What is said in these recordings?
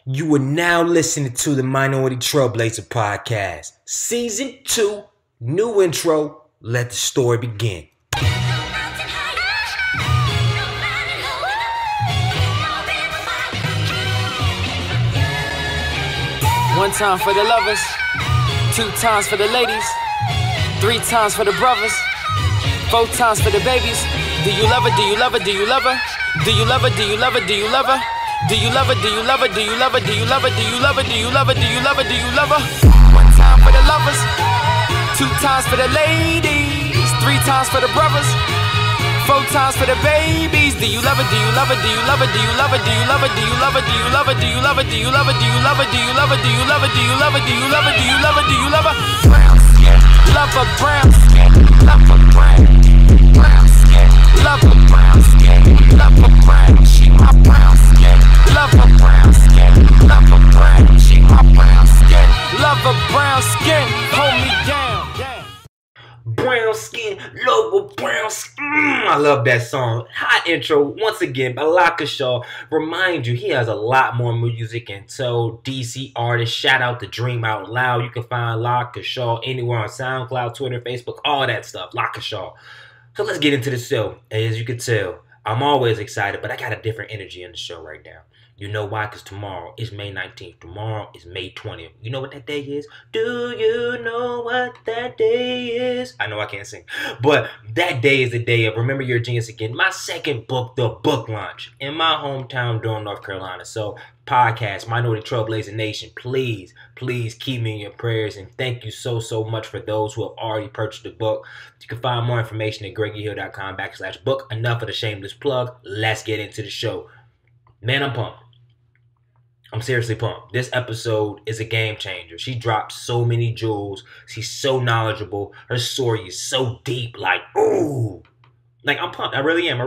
You are now listening to the Minority Trailblazer Podcast. Season 2, new intro. Let the story begin. One time for the lovers, 2 times for the ladies, 3 times for the brothers, 4 times for the babies. Do you love her? Do you love her? Do you love her? Do you love her? Do you love her? Do you love her? Do you love her? Do you love her? Do you love her? Do you love her? Do you love her? Do you love her? Do you love her? Do you love her? 1 time for the lovers, 2 times for the ladies, 3 times for the brothers, 4 times for the babies. Do you love her? Do you love her? Do you love her? Do you love her? Do you love her? Do you love her? Do you love her? Do you love her? Do you love her? Do you love her? Do you love her? Do you love her? Do you love her? Do you love her? Do you love her? Do you love her? Brown skin, love her brown skin, love her brown skin, love her brown skin, love her brown. She my brown skin, love her brown skin, love her brown. She my brown skin, love her brown skin. Hold me down. Brown skin, logo brown skin. I love that song. Hot intro once again by Lakashaw. Remind you, he has a lot more music and so DC artists. Shout out to Dream Out Loud. You can find Lakashaw anywhere on SoundCloud, Twitter, Facebook, all that stuff. Lakashaw. So let's get into the show. As you can tell, I'm always excited, but I got a different energy in the show right now. You know why? Because tomorrow is May 19th. Tomorrow is May 20th. You know what that day is? Do you know what that day is? I know I can't sing. But that day is the day of Remember You're a Genius Again. My second book, the book launch in my hometown, Durham, North Carolina. So, podcast, Minority Trailblazer Nation, please keep me in your prayers. And thank you so much for those who have already purchased the book. You can find more information at greggyhill.com/book. Enough of the shameless plug. Let's get into the show. Man, I'm pumped. I'm seriously pumped. This episode is a game changer. She drops so many jewels. She's so knowledgeable. Her story is so deep. Like, ooh. Like, I'm pumped. I really am.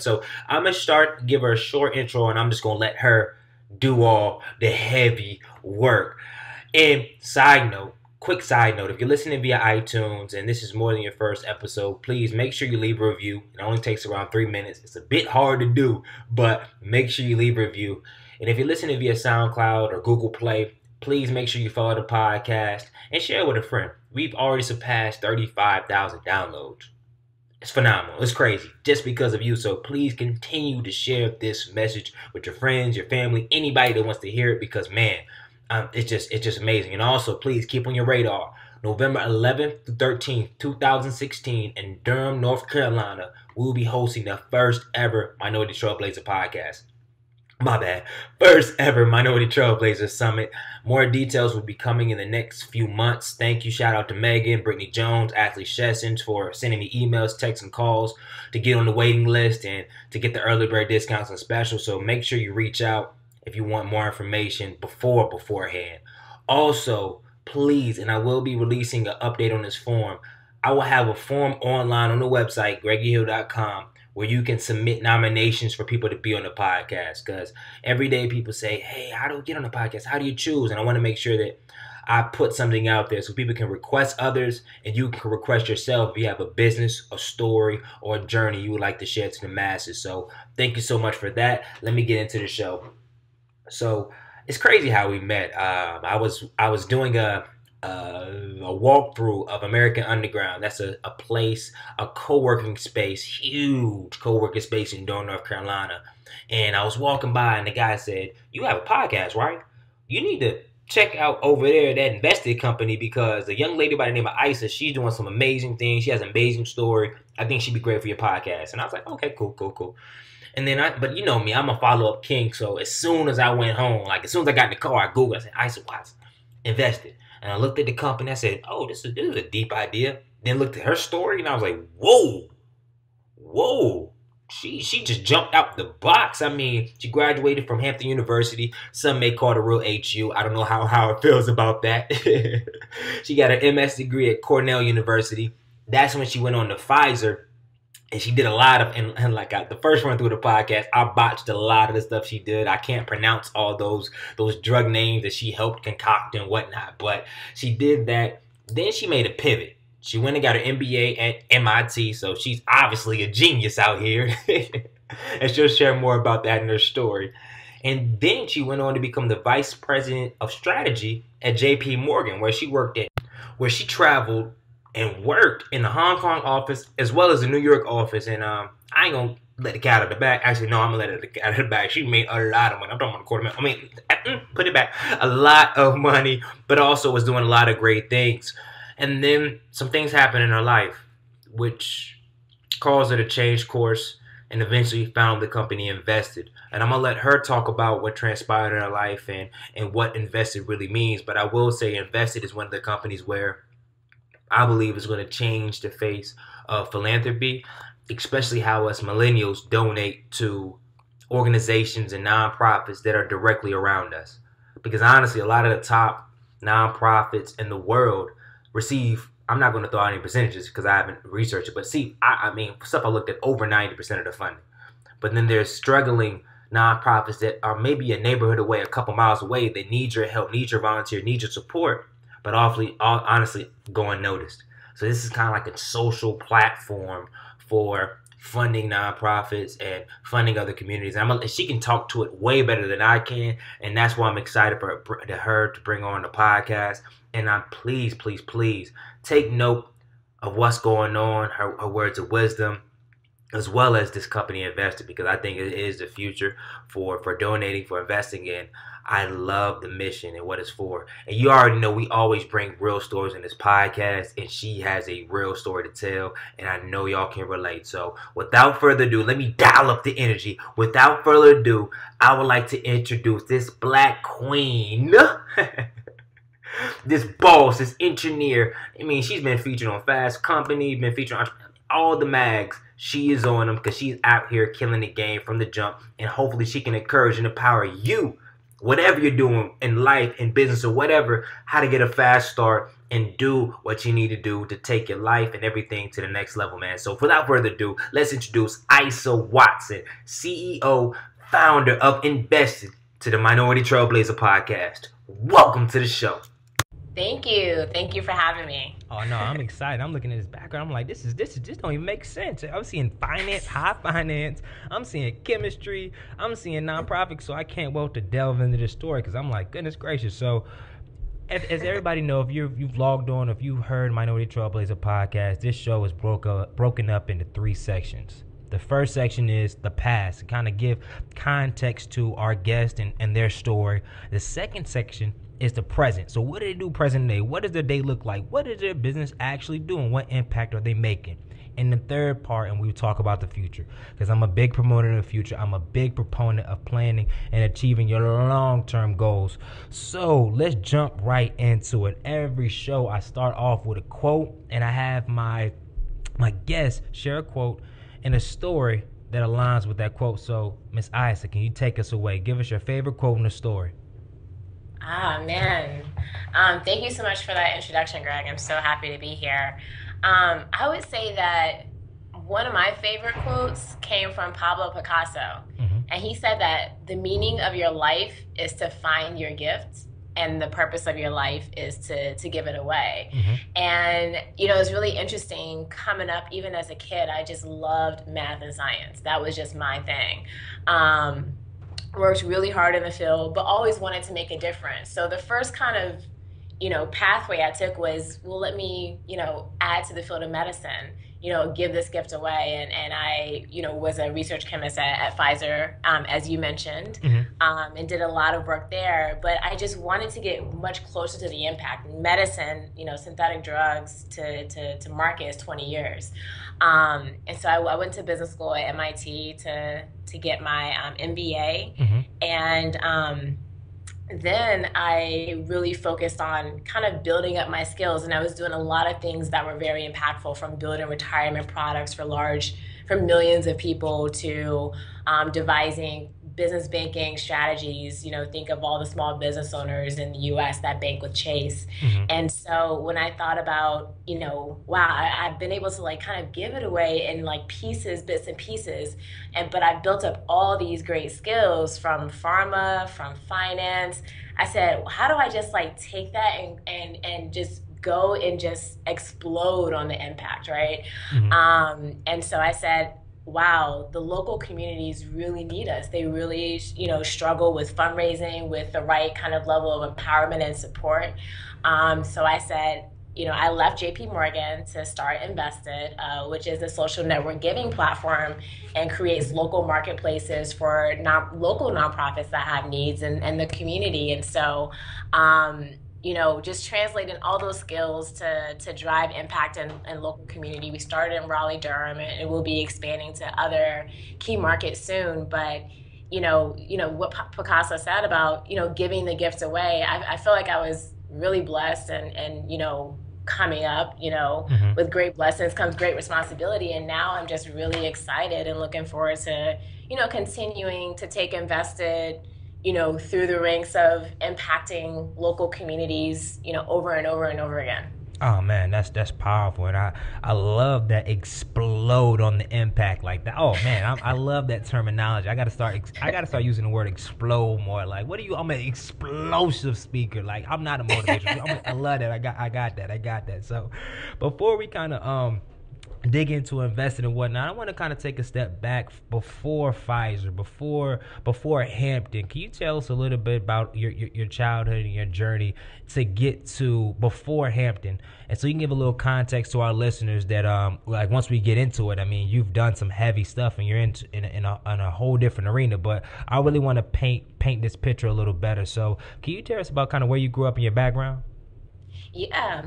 So, I'm going to give her a short intro, and I'm just going to let her do all the heavy work. And quick side note, if you're listening via iTunes and this is more than your first episode, please make sure you leave a review. It only takes around 3 minutes. It's a bit hard to do, but make sure you leave a review. And if you're listening via SoundCloud or Google Play, please make sure you follow the podcast and share it with a friend. We've already surpassed 35,000 downloads. It's phenomenal. It's crazy just because of you. So please continue to share this message with your friends, your family, anybody that wants to hear it because, man, it's just amazing. And also, please keep on your radar. November 11th to 13th, 2016 in Durham, North Carolina, we'll be hosting the first ever Minority Trailblazer podcast. My bad. First ever Minority Trailblazer Summit. More details will be coming in the next few months. Thank you. Shout out to Megan, Brittany Jones, Ashley Shessens for sending me emails, texts, and calls to get on the waiting list and to get the early bird discounts and specials. So make sure you reach out if you want more information beforehand. Also, please, and I will be releasing an update on this form. I will have a form online on the website, greggyhill.com, where you can submit nominations for people to be on the podcast. Because every day people say, hey, how do we get on the podcast? How do you choose? And I want to make sure that I put something out there so people can request others and you can request yourself if you have a business, a story, or a journey you would like to share to the masses. So thank you so much for that. Let me get into the show. So it's crazy how we met. I was doing a walkthrough of American Underground. That's a place, a co-working space, huge co-working space in Durham, North Carolina. And I was walking by and the guy said, you have a podcast, right? You need to check out over there that Envested company because a young lady by the name of Isa, she's doing some amazing things. She has an amazing story. I think she'd be great for your podcast. And I was like, okay, cool. And then but you know me, I'm a follow-up king. So as soon as I went home, like as soon as I got in the car, I Googled, I said, Isa Watts, Envested. And I looked at the company, I said, oh, this is a deep idea. Then looked at her story and I was like, whoa. She just jumped out the box. I mean, she graduated from Hampton University. Some may call it a real HU. I don't know how it feels about that. She got her MS degree at Cornell University. That's when she went on to Pfizer. And she did a lot of, and like the first run through the podcast, I botched a lot of the stuff she did. I can't pronounce all those drug names that she helped concoct and whatnot, but she did that. Then she made a pivot. She went and got her MBA at MIT, so she's obviously a genius out here. And she'll share more about that in her story. And then she went on to become the vice president of strategy at JP Morgan, where she traveled and worked in the Hong Kong office as well as the New York office. And I ain't gonna let the cat out of the bag. Actually, no, I'm gonna let the cat out of the bag. She made a lot of money. I'm talking about $250,000. Put it back. A lot of money, but also was doing a lot of great things. And then some things happened in her life, which caused her to change course and eventually found the company Envested. And I'm going to let her talk about what transpired in her life and what Invested really means. But I will say Invested is one of the companies where I believe is going to change the face of philanthropy, especially how us millennials donate to organizations and nonprofits that are directly around us. Because honestly, a lot of the top nonprofits in the world receive, I'm not going to throw out any percentages because I haven't researched it, but see, I mean, stuff I looked at, over 90% of the funding. But then there's struggling nonprofits that are maybe a neighborhood away, a couple miles away, that need your help, need your volunteer, need your support, but honestly go unnoticed. So this is kind of like a social platform for funding nonprofits and funding other communities. And she can talk to it way better than I can, and that's why I'm excited for her to bring on the podcast. And please take note of what's going on, her words of wisdom, as well as this company Invested, because I think it is the future for donating, for investing in. I love the mission and what it's for. And you already know we always bring real stories in this podcast, and she has a real story to tell, and I know y'all can relate. So without further ado, let me dial up the energy. Without further ado, I would like to introduce this black queen. This boss, this engineer. I mean, she's been featured on Fast Company, been featured on all the mags. She is on them because she's out here killing the game from the jump. And hopefully she can encourage and empower you, whatever you're doing in life, in business, or whatever, how to get a fast start and do what you need to do to take your life and everything to the next level, man. So without further ado, let's introduce Isa Watson, CEO, founder of Envested, to the Minority Trailblazer podcast. Welcome to the show. Thank you. Thank you for having me. Oh no, I'm excited. I'm looking at this background. I'm like, this just don't even make sense. I'm seeing finance, high finance. I'm seeing chemistry. I'm seeing nonprofits. So I can't wait to delve into this story because I'm like, goodness gracious. So as everybody know, if you've logged on, if you've heard Minority Trailblazer podcast, this show is broken up into 3 sections. The first section is the past, to kind of give context to our guest and their story. The second section is the present. So what do they do present day? What does their day look like? What is their business actually doing? What impact are they making? And the third part, and we talk about the future, because I'm a big proponent of the future. I'm a big proponent of planning and achieving your long-term goals. So let's jump right into it. Every show I start off with a quote, and I have my guests share a quote and a story that aligns with that quote. So Miss Isa, can you take us away? Give us your favorite quote in the story. Ah, man. Thank you so much for that introduction, Greg. I'm so happy to be here. I would say that one of my favorite quotes came from Pablo Picasso. Mm-hmm. And he said that the meaning of your life is to find your gift, and the purpose of your life is to give it away. Mm-hmm. And, it's really interesting coming up. Even as a kid, I just loved math and science. That was just my thing. Worked really hard in the field, but always wanted to make a difference. So the first kind of, pathway I took was, well, let me, add to the field of medicine, give this gift away. And I, was a research chemist at Pfizer, as you mentioned, mm-hmm. And did a lot of work there. But I just wanted to get much closer to the impact. Medicine, synthetic drugs to market is 20 years. And so I went to business school at MIT to get my MBA. Mm-hmm. And then I really focused on kind of building up my skills, and I was doing a lot of things that were very impactful, from building retirement products for millions of people to devising business banking strategies. Think of all the small business owners in the U.S. that bank with Chase. Mm-hmm. And so when I thought about, wow, I've been able to kind of give it away in bits and pieces. But I've built up all these great skills from pharma, from finance. I said, how do I just take that and just go and just explode on the impact, right? Mm-hmm. And so I said, wow, the local communities really need us. They really, struggle with fundraising, with the right kind of level of empowerment and support. So I said, I left JP Morgan to start Envested, which is a social network giving platform and creates local marketplaces for local nonprofits that have needs and the community. And so, just translating all those skills to drive impact in local community. We started in Raleigh, Durham, and it will be expanding to other key markets soon. But what Picasso said about giving the gifts away. I feel like I was really blessed and coming up, with great blessings comes great responsibility. And now I'm just really excited and looking forward to, continuing to take Envested, through the ranks of impacting local communities, over and over and over again. Oh man, that's powerful, and I love that explode on the impact like that. Oh man, I love that terminology. I gotta start using the word explode more. Like, I'm an explosive speaker. Like, I'm not a motivational. I love that. I got that. So, before we kind of dig into Envested and whatnot, I want to kind of take a step back before Pfizer, before Hampton. Can you tell us a little bit about your childhood and your journey to get to before Hampton? And so you can give a little context to our listeners that like once we get into it, I mean, you've done some heavy stuff and you're in a whole different arena, but I really want to paint this picture a little better. So can you tell us about kind of where you grew up in your background? Yeah.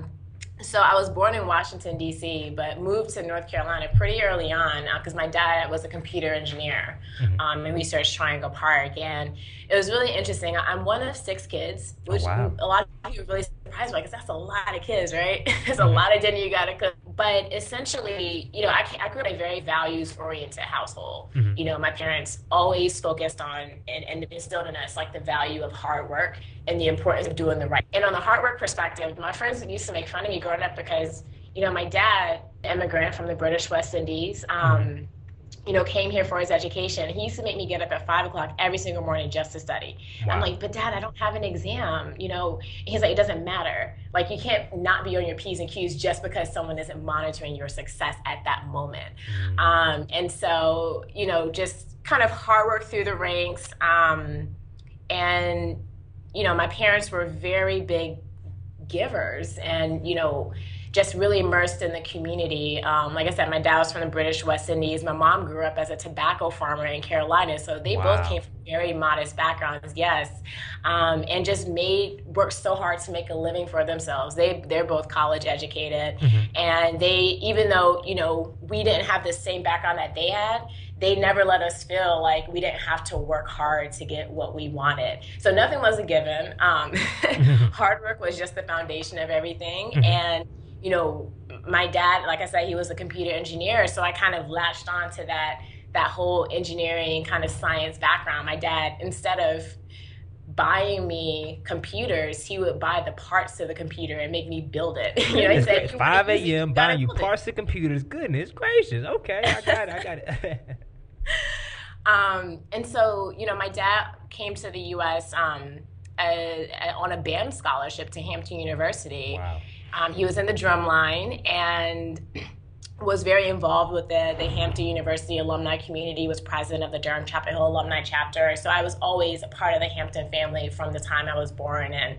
So I was born in Washington, D.C., but moved to North Carolina pretty early on because my dad was a computer engineer in Research Triangle Park. And it was really interesting. I'm one of 6 kids, which a lot of people are really surprised by because that's a lot of kids, right? There's a lot of dinner you got to cook. But essentially, I grew up in a very values-oriented household. My parents always focused on and instilled in us like the value of hard work and the importance of doing the right. And on the hard work perspective, my friends used to make fun of me growing up because, my dad, immigrant from the British West Indies, came here for his education. He used to make me get up at 5 o'clock every single morning just to study. Wow. I'm like, but Dad, I don't have an exam. He's like, it doesn't matter. Like, you can't not be on your P's and Q's just because someone isn't monitoring your success at that moment. And so, just kind of hard work through the ranks. And, my parents were very big givers and, just really immersed in the community. Like I said, my dad was from the British West Indies. My mom grew up as a tobacco farmer in Carolina. So they both came from very modest backgrounds, yes. And just worked so hard to make a living for themselves. They're both college educated. And even though, we didn't have the same background that they had, they never let us feel like we didn't have to work hard to get what we wanted. So nothing was a given. Hard work was just the foundation of everything. And my dad, like I said, he was a computer engineer, so I kind of latched on to that whole engineering kind of science background. My dad, instead of buying me computers, he would buy the parts to the computer and make me build it. He said, 5 a.m. buying you parts to computers. Goodness gracious. Okay, I got it. And so, my dad came to the U.S. On a band scholarship to Hampton University. Wow. He was in the drum line and was very involved with the Hampton University alumni community, was president of the Durham Chapel Hill alumni chapter. So I was always a part of the Hampton family from the time I was born. And,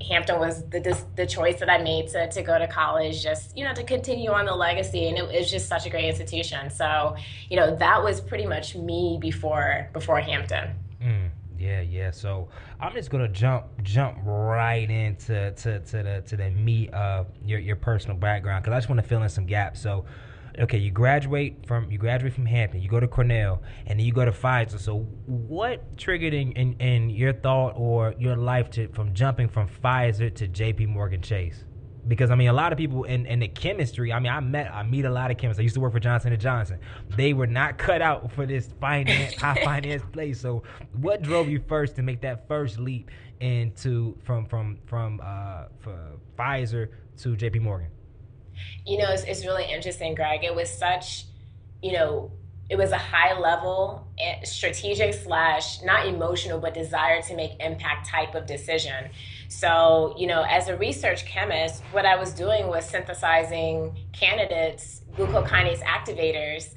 Hampton was the choice that I made to go to college, just, to continue on the legacy. And it was just such a great institution. So, that was pretty much me before Hampton. Yeah. So I'm just gonna jump right into the meat of your personal background because I just want to fill in some gaps. So, okay, you graduate from Hampton, you go to Cornell, and then you go to Pfizer. So, what triggered in your thought or your life from jumping from Pfizer to J.P. Morgan Chase? Because, I mean, a lot of people in the chemistry, I mean, I meet a lot of chemists. I used to work for Johnson & Johnson. They were not cut out for this high finance place. So what drove you first to make that first leap from Pfizer to JP Morgan? It's really interesting, Greg. It was such, it was a high level strategic slash not emotional but desire to make impact type of decision. So, as a research chemist, what I was doing was synthesizing candidates, glucokinase activators,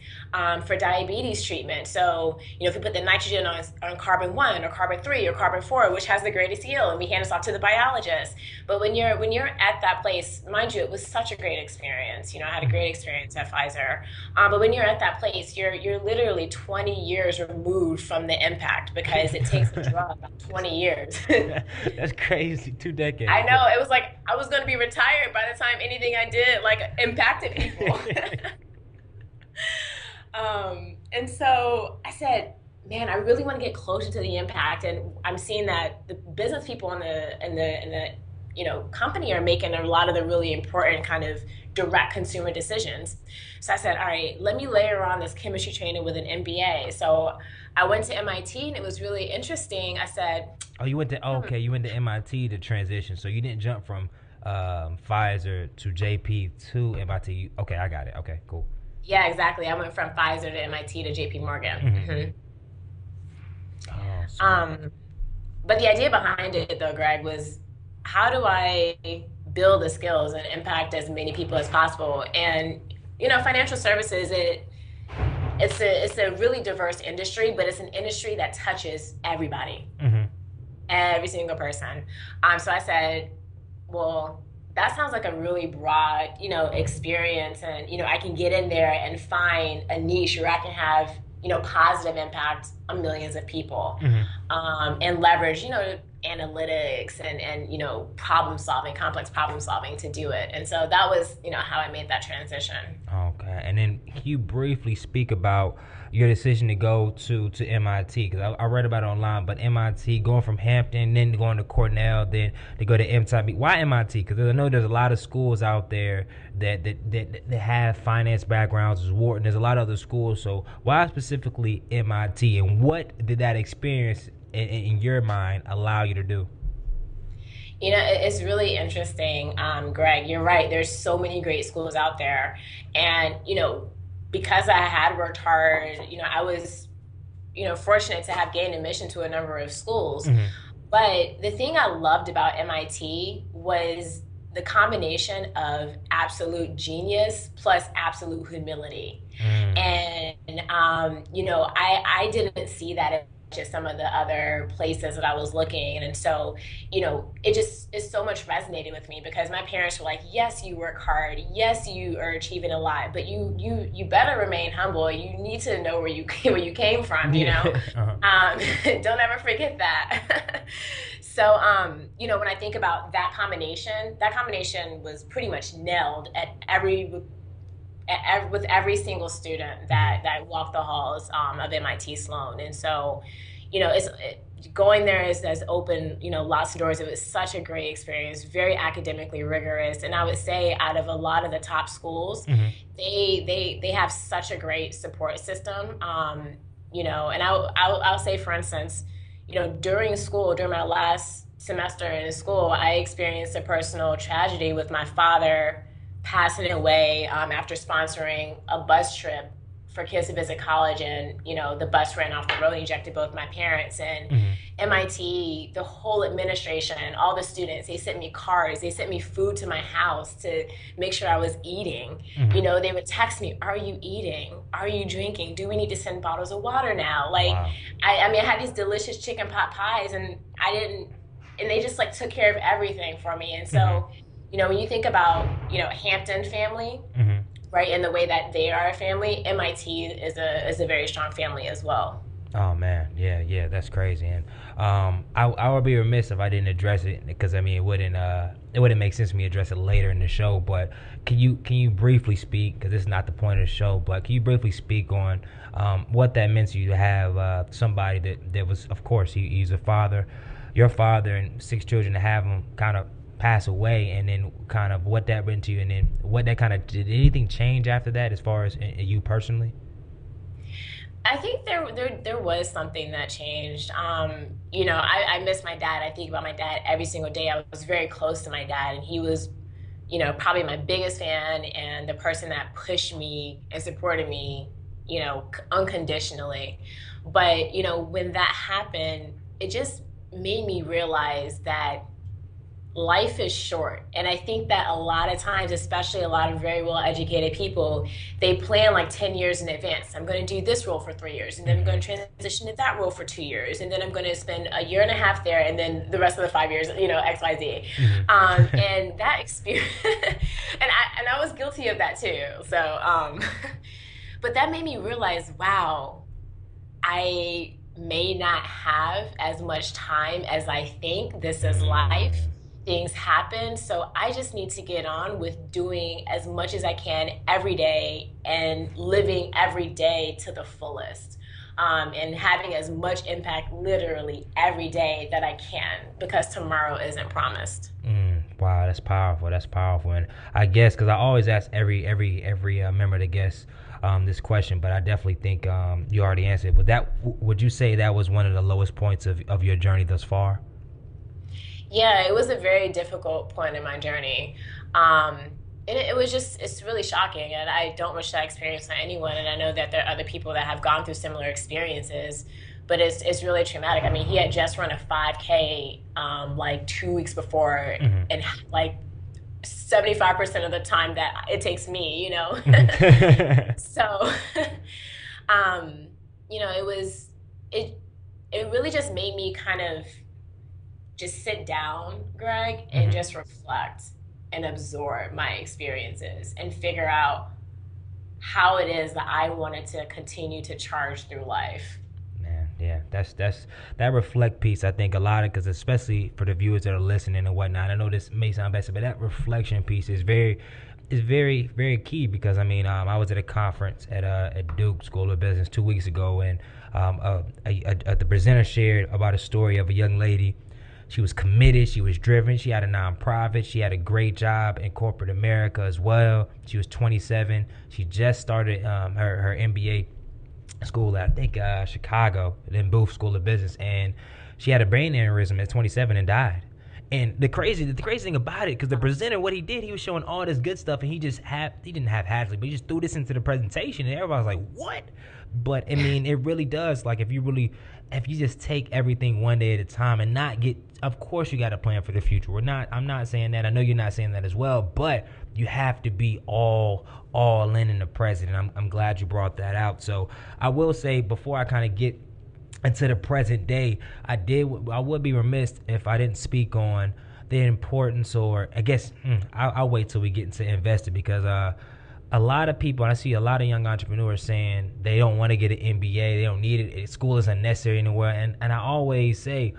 for diabetes treatment. So, if we put the nitrogen on carbon 1 or carbon 3 or carbon 4, which has the greatest yield, and we hand this off to the biologist. But when you're at that place, mind you, it was such a great experience. I had a great experience at Pfizer. But when you're at that place, you're literally 20 years removed from the impact, because it takes a drug 20 years. That's crazy. 2 decades. I know. It was like I was going to be retired by the time anything I did impacted people. And so I said, man, I really want to get closer to the impact. And I'm seeing that the business people in the company are making a lot of the really important kind of direct consumer decisions. So I said, all right, let me layer on this chemistry training with an MBA. So I went to MIT, and it was really interesting. I said, oh, you went to MIT to transition. So you didn't jump from Pfizer to JP to MIT. Okay, I got it. Okay, cool. Yeah, exactly. I went from Pfizer to MIT to JP Morgan. Oh, but the idea behind it, though, Greg, was how do I build the skills and impact as many people as possible? And financial services, it's a really diverse industry, but it's an industry that touches everybody, every single person. So I said, well, that sounds like a really broad, experience. And, I can get in there and find a niche where I can have, positive impact on millions of people, and leverage, analytics and complex problem solving to do it. And so that was, how I made that transition. Okay. And then can you briefly speak about your decision to go to MIT? Because I read about it online, but MIT, going from Hampton, then going to Cornell, then to go to MIT. Why MIT? Because I know there's a lot of schools out there that have finance backgrounds. There's Wharton, there's a lot of other schools. So why specifically MIT? And what did that experience in your mind allow you to do? It's really interesting, Greg. You're right. There's so many great schools out there. And, because I had worked hard, I was, fortunate to have gained admission to a number of schools. But the thing I loved about MIT was the combination of absolute genius plus absolute humility. And, I didn't see that in just some of the other places that I was looking. And so, it just is so much resonated with me, because my parents were like, yes, you work hard. Yes, you are achieving a lot, but you better remain humble. You need to know where you came from, Don't ever forget that. So, when I think about that combination was pretty much nailed with every single student that walked the halls of MIT Sloan. And so, going there has opened, lots of doors. It was such a great experience, very academically rigorous. And I would say out of a lot of the top schools, they have such a great support system. And I'll say, for instance, during my last semester in school, I experienced a personal tragedy with my father passing away after sponsoring a bus trip for kids to visit college, and the bus ran off the road and ejected both my parents. And MIT, the whole administration, all the students, they sent me cards, they sent me food to my house to make sure I was eating. They would text me, are you eating? Are you drinking? Do we need to send bottles of water now? Wow. I had these delicious chicken pot pies, and they just took care of everything for me. And so when you think about, Hampton family, right, and the way that they are a family, MIT is a very strong family as well. Oh man, yeah, that's crazy. And I would be remiss if I didn't address it, because it wouldn't make sense for me to address it later in the show. But can you briefly speak, because this is not the point of the show, but can you briefly speak on what that meant to you to have somebody that was, of course, he's a father, your father, and 6 children, to have him kind of pass away, and then kind of what that meant to you, and then what that kind of, did anything change after that as far as you personally? I think there was something that changed. I miss my dad. I think about my dad every single day. I was very close to my dad, and he was, probably my biggest fan, and the person that pushed me and supported me, unconditionally. But, when that happened, it just made me realize that life is short. And I think that a lot of times, especially a lot of very well educated people, they plan like 10 years in advance. I'm going to do this role for 3 years, and then I'm going to transition to that role for 2 years, and then I'm going to spend a year and a half there, and then the rest of the 5 years, XYZ. And that experience, and I was guilty of that too. So, but that made me realize, wow, I may not have as much time as I think. This is life. Things happen. So I just need to get on with doing as much as I can every day and living every day to the fullest. And having as much impact literally every day that I can, because tomorrow isn't promised. Wow, that's powerful. That's powerful. And I guess, because I always ask every member to guess this question, but I definitely think you already answered. Would you say that was one of the lowest points of your journey thus far? Yeah, it was a very difficult point in my journey. And it's really shocking. And I don't wish that experience on anyone. And I know that there are other people that have gone through similar experiences, but it's really traumatic. I mean, he had just run a 5K like 2 weeks before, and like 75% of the time that it takes me, So, it really just made me kind of just sit down, Greg, and just reflect and absorb my experiences and figure out how it is that I wanted to continue to charge through life. Man, yeah, that's that reflect piece. I think a lot of, because especially for the viewers that are listening and whatnot, I know this may sound basic, but that reflection piece is very, very key. Because I was at a conference at Duke School of Business 2 weeks ago, and the presenter shared about a story of a young lady. She was committed. She was driven. She had a nonprofit. She had a great job in corporate America as well. She was 27. She just started her MBA school at, I think, Chicago, then Booth School of Business. And she had a brain aneurysm at 27 and died. And the crazy thing about it, because the presenter, what he did, he was showing all this good stuff, and he didn't have Hadley, but he just threw this into the presentation, and everybody was like, what? But it really does. Like, if you just take everything one day at a time and not get, of course you got to plan for the future. I'm not saying that. I know you're not saying that as well, but you have to be all in the present. And I'm glad you brought that out. So I will say, before I kind of get into the present day, I would be remiss if I didn't speak on the importance, or I guess I'll wait till we get into Envested, because a lot of people, and I see a lot of young entrepreneurs saying they don't want to get an MBA, they don't need it, school is unnecessary anywhere, and I always say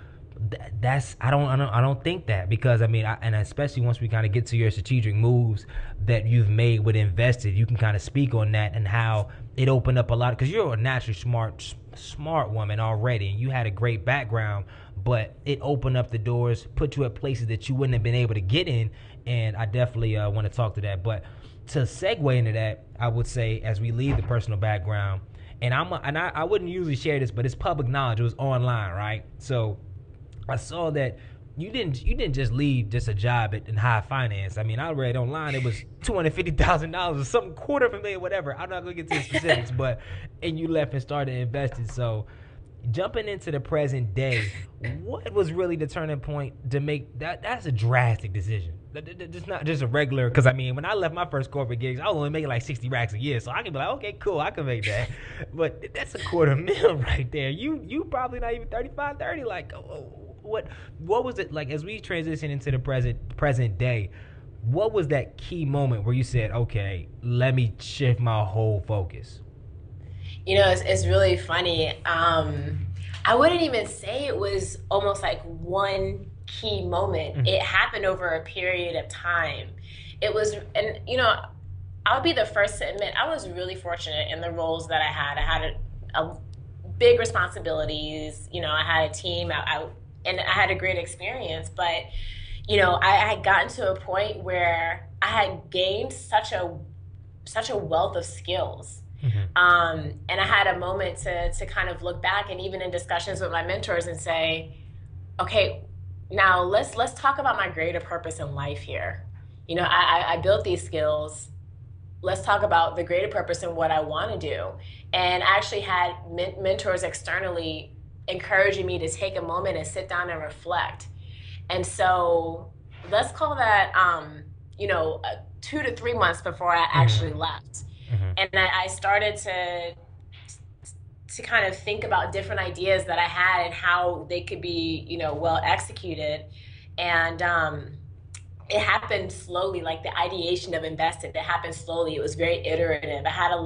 I don't think that, because and especially once we kind of get to your strategic moves that you've made with Envested, you can kind of speak on that and how it opened up a lot, because you're a naturally smart woman already, and you had a great background, but it opened up the doors, put you at places that you wouldn't have been able to get in, and I definitely want to talk to that. But to segue into that, I would say, as we leave the personal background, and I wouldn't usually share this, but it's public knowledge. It was online, right? So I saw that you didn't just leave just a job in high finance. I read online it was $250,000 or something, $250,000, whatever. I'm not gonna get to the specifics, but and you left and started investing. So jumping into the present day, what was really the turning point to make that? That's a drastic decision. It's not just a regular, because when I left my first corporate gigs, I was only making like 60 racks a year, so I can be like, okay, cool, I can make that. But that's $250,000 right there. You probably not even 35, 30. Like, what was it like as we transition into the present day? What was that key moment where you said, okay, let me shift my whole focus? It's really funny. I wouldn't even say it was almost like one key moment. It happened over a period of time. It was, and I'll be the first to admit, I was really fortunate in the roles that I had. I had a big responsibilities. I had a team, and I had a great experience. But I had gotten to a point where I had gained such a wealth of skills. And I had a moment to kind of look back, and even in discussions with my mentors, and say, okay, now let's talk about my greater purpose in life here. I built these skills. let's talk about the greater purpose and what I want to do. And I actually had mentors externally encouraging me to take a moment and sit down and reflect. And so let's call that, 2 to 3 months before I actually left. And I started to kind of think about different ideas that I had and how they could be, well executed. And it happened slowly, like the ideation of Envested. It happened slowly. It was very iterative. I had a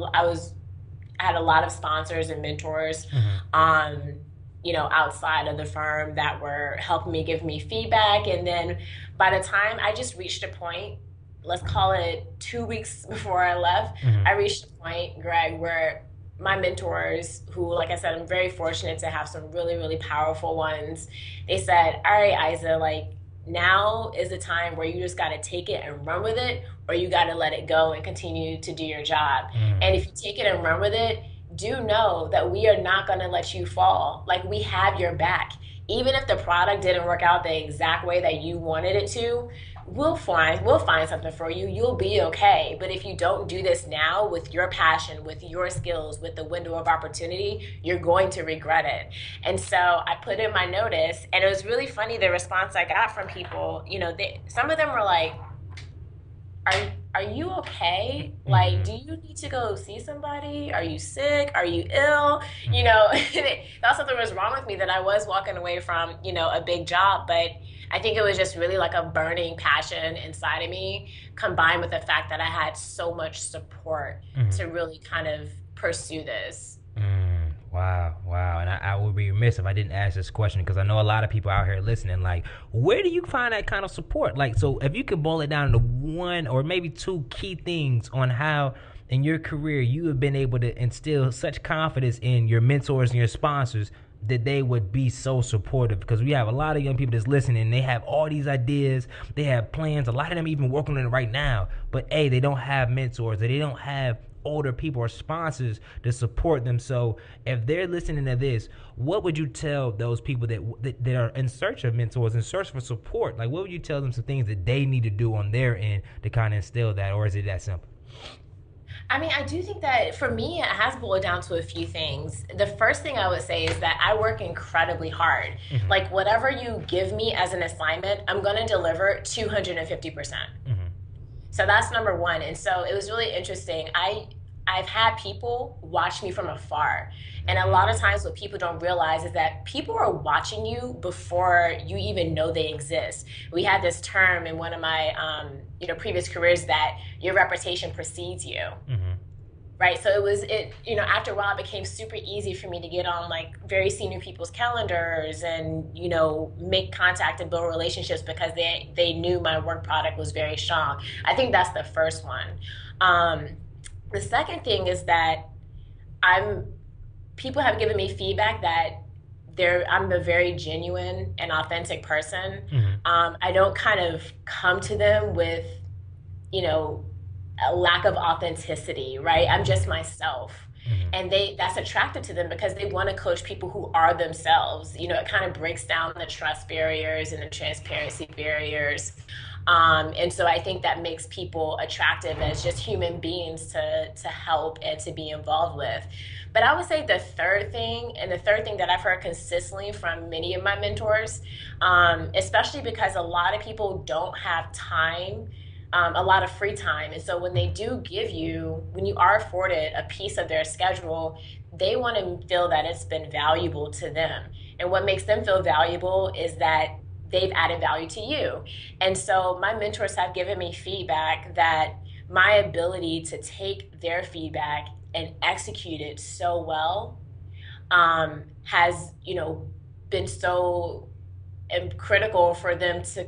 lot of sponsors and mentors, outside of the firm that were helping me, give me feedback. And then by the time I just reached a point, let's call it 2 weeks before I left, I reached a point, Greg, where my mentors, who, like I said, I'm very fortunate to have some really, really powerful ones, they said, all right, Isa, like, now is the time where you just got to take it and run with it, or you got to let it go and continue to do your job. And if you take it and run with it, do know that we are not going to let you fall. Like, we have your back. Even if the product didn't work out the exact way that you wanted it to, we'll find something for you. You'll be okay. But if you don't do this now with your passion, with your skills, with the window of opportunity, you're going to regret it. And so I put in my notice, and it was really funny, the response I got from people. Some of them were like, are you okay? Like, do you need to go see somebody? Are you sick? Are you ill? That's something was wrong with me, that I was walking away from, a big job. But I think it was just really like a burning passion inside of me, combined with the fact that I had so much support to really kind of pursue this. Wow. And I would be remiss if I didn't ask this question, because I know a lot of people out here listening, like, where do you find that kind of support? Like, so if you could boil it down to one or maybe two key things on how in your career you have been able to instill such confidence in your mentors and your sponsors that they would be so supportive. Because we have a lot of young people that's listening, they have all these ideas, they have plans, a lot of them even working on it right now, but they don't have mentors, they don't have older people or sponsors to support them. So if they're listening to this, what would you tell those people that are in search of mentors, in search for support? Like, what would you tell them, some things that they need to do on their end to kind of instill that? Or is it that simple? I mean, I do think that for me, it has boiled down to a few things. The first thing I would say is that I work incredibly hard. Like, whatever you give me as an assignment, I'm going to deliver 250%. So that's number one. And so it was really interesting. I've had people watch me from afar. And a lot of times what people don't realize is that people are watching you before you even know they exist. We had this term in one of my previous careers, that your reputation precedes you. Right? So after a while, it became super easy for me to get on like very senior people's calendars and, make contact and build relationships, because they knew my work product was very strong. I think that's the first one. The second thing is that people have given me feedback that I'm a very genuine and authentic person. I don't kind of come to them with, a lack of authenticity, right? I'm just myself. And that's attractive to them, because they want to coach people who are themselves. It kind of breaks down the trust barriers and the transparency barriers. And so I think that makes people attractive as just human beings to help and to be involved with. But I would say the third thing that I've heard consistently from many of my mentors, especially because a lot of people don't have time, a lot of free time. And so when you are afforded a piece of their schedule, they want to feel that it's been valuable to them. And what makes them feel valuable is that they've added value to you. And so my mentors have given me feedback that my ability to take their feedback and execute it so well has, been so critical for them to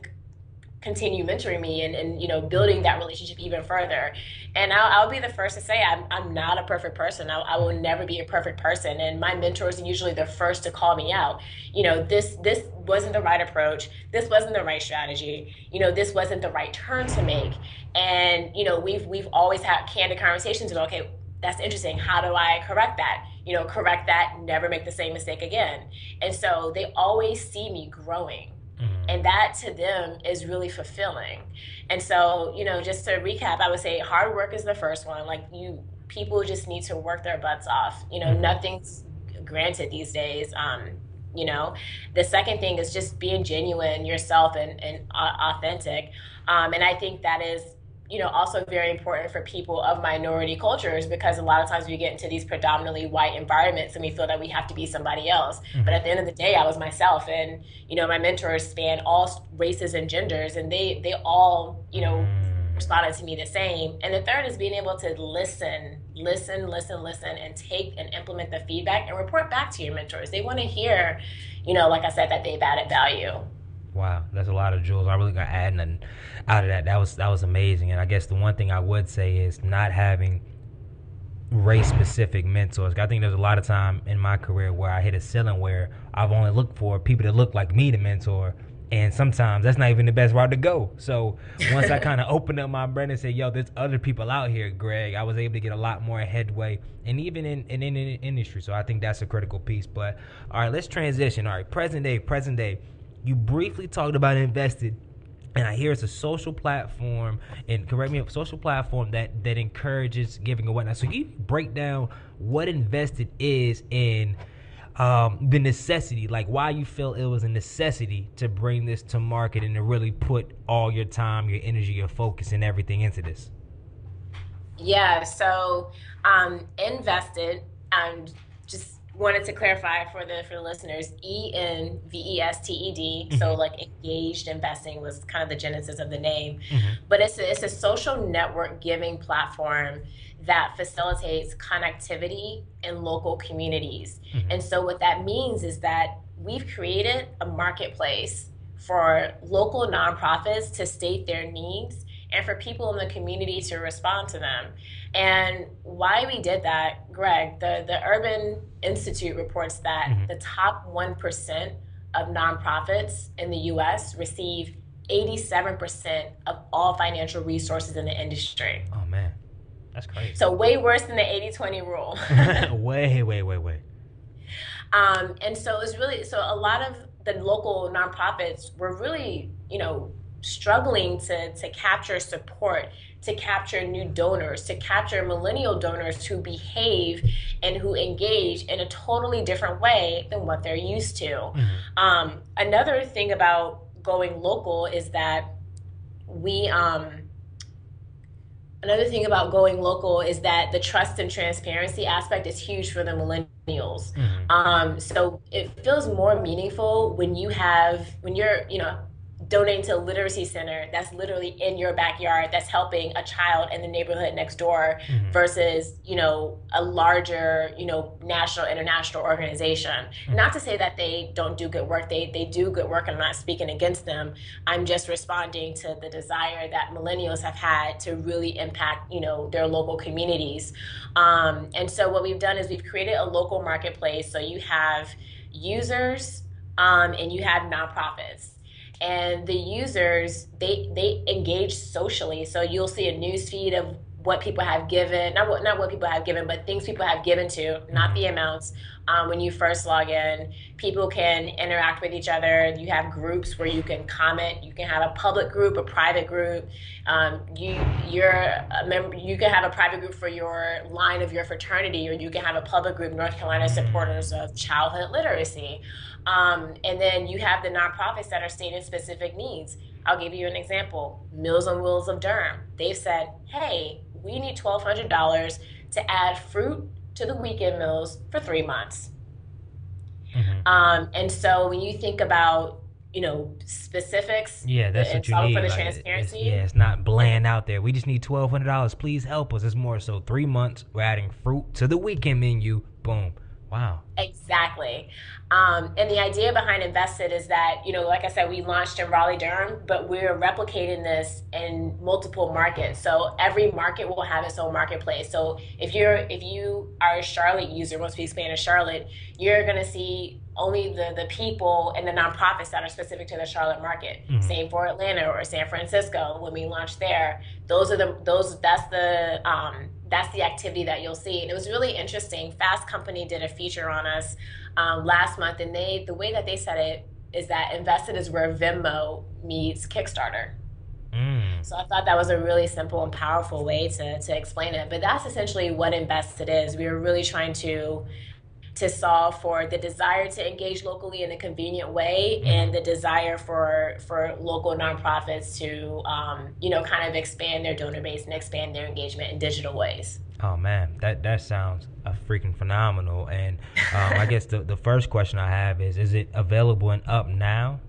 continue mentoring me and building that relationship even further. And I'll be the first to say I'm not a perfect person. I will never be a perfect person. And my mentors are usually the first to call me out. This wasn't the right approach. This wasn't the right strategy. This wasn't the right turn to make. And we've always had candid conversations about, okay, that's interesting. How do I correct that? Correct that, never make the same mistake again. And so they always see me growing. And that to them is really fulfilling. And so, just to recap, I would say hard work is the first one. Like, people just need to work their butts off. Nothing's granted these days. You know, the second thing is just being genuine yourself and authentic. And I think that is, also very important for people of minority cultures, because a lot of times we get into these predominantly white environments and we feel that we have to be somebody else. But at the end of the day, I was myself. And, my mentors span all races and genders, and they all, responded to me the same. And the third is being able to listen, and take and implement the feedback and report back to your mentors. They want to hear, like I said, that they've added value. Wow, that's a lot of jewels. I really got to add nothing out of that. That was amazing. And I guess the one thing I would say is not having race-specific mentors. I think there's a lot of time in my career where I hit a ceiling where I've only looked for people that look like me to mentor. And sometimes that's not even the best route to go. So once I kind of opened up my brain and said, yo, there's other people out here, Greg, I was able to get a lot more headway, and even in the industry. So I think that's a critical piece. But all right, let's transition. All right, present day. You briefly talked about Envested, and I hear it's a social platform, and correct me, a social platform that encourages giving and whatnot. So you break down what Envested is and the necessity, like why you feel it was a necessity to bring this to market and to really put all your time, your energy, your focus, and everything into this. Yeah, so Envested, just wanted to clarify for the listeners, ENVESTED. So like engaged investing was kind of the genesis of the name. But it's a social network giving platform that facilitates connectivity in local communities. And so what that means is that we've created a marketplace for local nonprofits to state their needs and for people in the community to respond to them. And why we did that, Greg, the Urban Institute reports that the top 1% of nonprofits in the US receive 87% of all financial resources in the industry. Oh man, that's crazy. So way worse than the 80-20 rule. way. And so it's really, so a lot of the local nonprofits were really, struggling to capture support, to capture new donors, to capture millennial donors who behave and who engage in a totally different way than what they're used to. Another thing about going local is that the trust and transparency aspect is huge for the millennials. So it feels more meaningful when you're donating to a literacy center that's literally in your backyard, that's helping a child in the neighborhood next door, versus, a larger, national, international organization. Not to say that they don't do good work. They do good work. I'm not speaking against them. I'm just responding to the desire that millennials have had to really impact, their local communities. And so what we've done is we've created a local marketplace. So you have users and you have nonprofits. And the users, they engage socially. So you'll see a news feed of what people have given, not what people have given, but things people have given to, not the amounts. When you first log in, people can interact with each other. You have groups where you can comment. You can have a public group, a private group. You're a member. You can have a private group for your line of your fraternity, or you can have a public group, North Carolina Supporters of Childhood Literacy. And then you have the nonprofits that are stating specific needs. I'll give you an example. Meals on Wheels of Durham. They've said, hey, we need $1,200 to add fruit to the weekend meals for 3 months. And so when you think about, specifics, that's what you need for the transparency. It's not bland out there. We just need $1,200. Please help us. It's more so 3 months. We're adding fruit to the weekend menu. Boom. Wow. Exactly. And the idea behind Envested is that, like I said, we launched in Raleigh-Durham, but we're replicating this in multiple markets. So every market will have its own marketplace. So if you are a Charlotte user, once we expand to Charlotte, you're going to see only the people and the nonprofits that are specific to the Charlotte market. Same for Atlanta or San Francisco when we launch there. That's the activity that you'll see. And it was really interesting. Fast Company did a feature on us last month, and the way that they said it is that Invested is where Venmo meets Kickstarter. Mm. So I thought that was a really simple and powerful way to explain it. But that's essentially what Invested is. We were really trying to solve for the desire to engage locally in a convenient way, Mm-hmm. and the desire for local nonprofits to kind of expand their donor base and expand their engagement in digital ways. Oh man, that sounds a freaking phenomenal. And I guess the first question I have is it available and up now?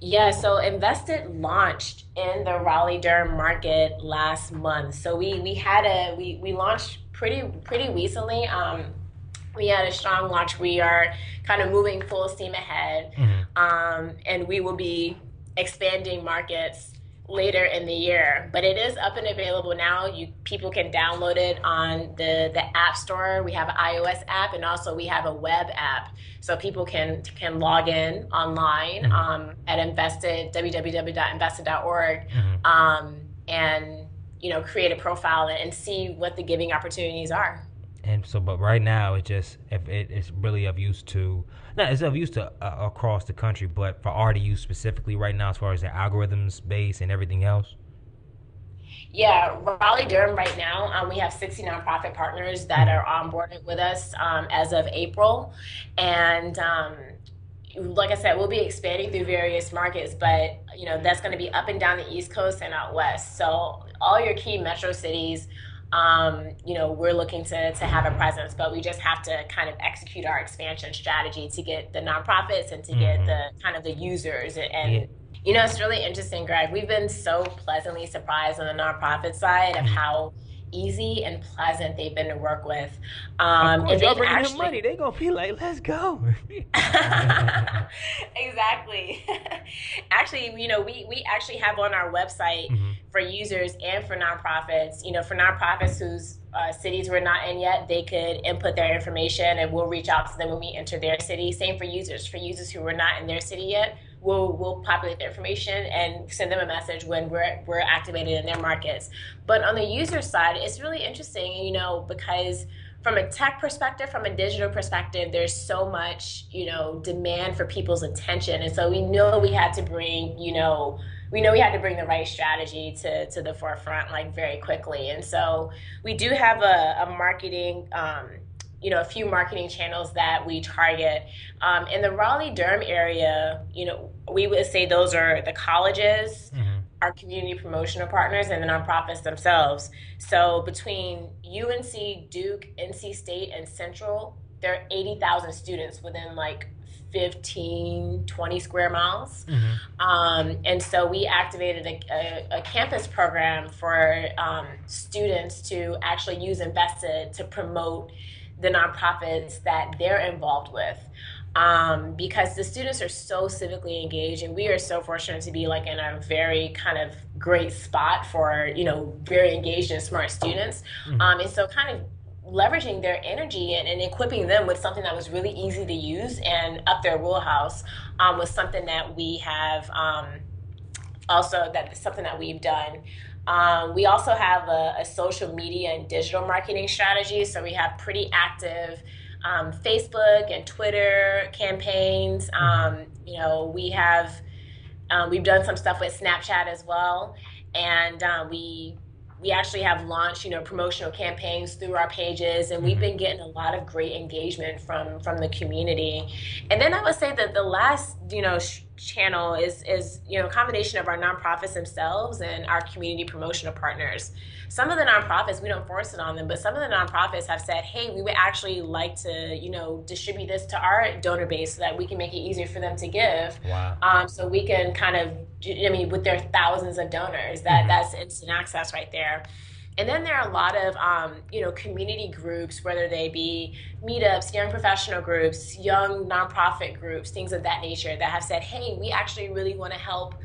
Yeah, so Invested launched in the Raleigh Durham market last month. So we launched pretty recently. We had a strong launch. We are kind of moving full steam ahead, Mm-hmm. and we will be expanding markets later in the year. But it is up and available now. People can download it on the App Store. We have an iOS app, and also we have a web app, so people can log in online Mm-hmm. at Invested www.invested.org, Mm-hmm. and create a profile and see what the giving opportunities are. And so, but right now, it's really of use to, not it's of use to across the country, but for RDU specifically right now, as far as the algorithms base and everything else. Yeah, Raleigh Durham right now, we have 60 nonprofit partners that are onboarded with us as of April. And like I said, we'll be expanding through various markets, but that's going to be up and down the East Coast and out west. So all your key metro cities, we're looking to have a presence, but we just have to kind of execute our expansion strategy to get the nonprofits and to get Mm-hmm. the kind of the users. Yeah. And it's really interesting, Greg. We've been so pleasantly surprised on the nonprofit side of Mm-hmm. how easy and pleasant they've been to work with. Of course, And y'all they've bringing him actually money. They gonna be like, let's go. exactly. Actually, we actually have on our website Mm-hmm. for users and for nonprofits, for nonprofits whose cities we're not in yet, they could input their information and we'll reach out to them when we enter their city. Same for users who are not in their city yet. We'll populate the information and send them a message when we're activated in their markets. But on the user side, it's really interesting, because from a tech perspective, from a digital perspective, there's so much, demand for people's attention. And so we know we had to bring, the right strategy to the forefront, like, very quickly. And so we do have a marketing, a few marketing channels that we target. In the Raleigh-Durham area, we would say those are the colleges, Mm-hmm. our community promotional partners, and the nonprofits themselves. So between UNC, Duke, NC State, and Central, there are 80,000 students within like 15, 20 square miles. Mm-hmm. And so we activated a campus program for students to actually use Invested to promote the nonprofits that they're involved with. Because the students are so civically engaged, and we are so fortunate to be like in a very kind of great spot for, very engaged and smart students. Mm-hmm. And so kind of leveraging their energy and equipping them with something that was really easy to use and up their wheelhouse was something that we have also, that's something that we've done. We also have a social media and digital marketing strategy. So we have pretty active Facebook and Twitter campaigns. We've done some stuff with Snapchat as well, and we actually have launched promotional campaigns through our pages, and we've been getting a lot of great engagement from the community. And then I would say that the last channel is a combination of our nonprofits themselves and our community promotional partners. Some of the nonprofits, we don't force it on them, but some of the nonprofits have said, hey, we would actually like to distribute this to our donor base so that we can make it easier for them to give. Wow. So we can kind of, with their thousands of donors, that's instant access right there. And then there are a lot of, community groups, whether they be meetups, young professional groups, young nonprofit groups, things of that nature, that have said, hey, we actually really want to help,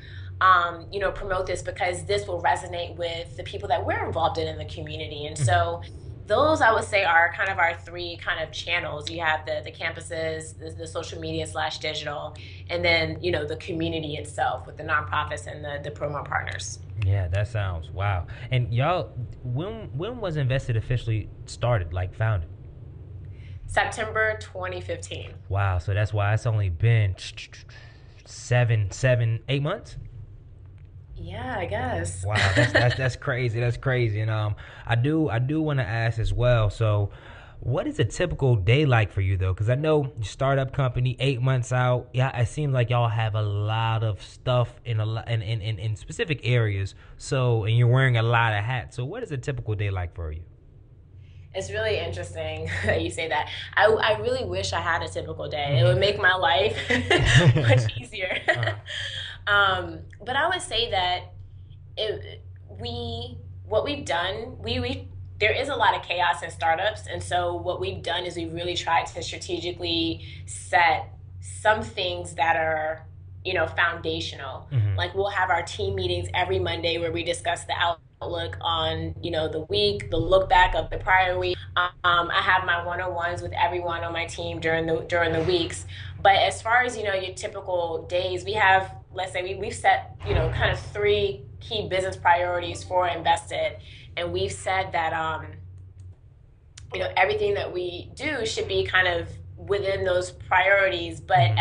promote this because this will resonate with the people that we're involved in the community. And so those, I would say, are kind of our three kind of channels. You have the campuses, the social media / digital, and then, the community itself with the nonprofits and the promo partners. Yeah, that sounds wow. And y'all, when was Invested officially started, like founded? September 2015. Wow, so that's why it's only been 8 months. Yeah, I guess. Wow, that's crazy. That's crazy. And I do want to ask as well. So, what is a typical day like for you though? Because I know you startup company 8 months out. Yeah, it seems like y'all have a lot of stuff in a lot in specific areas. So, and you're wearing a lot of hats. So, what is a typical day like for you? It's really interesting that you say that. I really wish I had a typical day. It Mm-hmm. would make my life much easier. Uh, But I would say that what we've done, we there is a lot of chaos in startups, and so what we've done is we've really tried to strategically set some things that are foundational. mm-hmm. Like we'll have our team meetings every Monday where we discuss the outlook on the week, the look back of the prior week. I have my one-on-ones with everyone on my team during the weeks. But as far as your typical days, we have, let's say we've set kind of three key business priorities for Invested, and we've said that everything that we do should be kind of within those priorities. But Mm-hmm.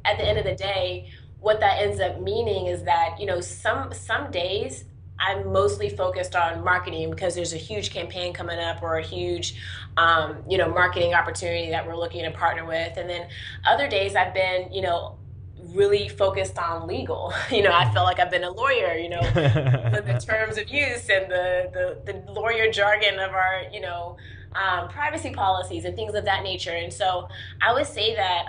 at the end of the day, what that ends up meaning is that some days I'm mostly focused on marketing because there's a huge campaign coming up or a huge marketing opportunity that we're looking to partner with. And then other days I've been really focused on legal. I feel like I've been a lawyer, with the terms of use and the lawyer jargon of our privacy policies and things of that nature. And so I would say that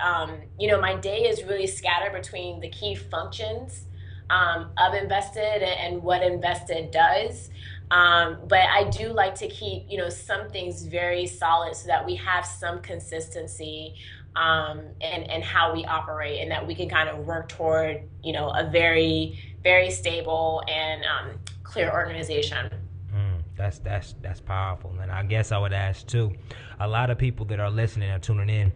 my day is really scattered between the key functions of Invested and what Invested does. But I do like to keep, some things very solid so that we have some consistency and how we operate, and that we can kind of work toward, a very, very stable and clear organization. That's powerful. And I guess I would ask too, a lot of people that are listening or tuning in,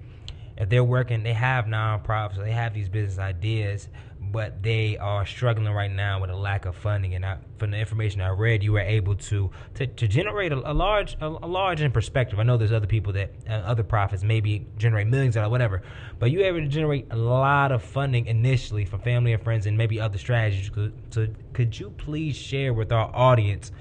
if they're working, they have nonprofits, they have these business ideas, but they are struggling right now with a lack of funding. And from the information I read, you were able to generate a large in perspective. I know there's other people that other profits maybe generate millions or whatever, but you were able to generate a lot of funding initially from family and friends and maybe other strategies. So could you please share with our audience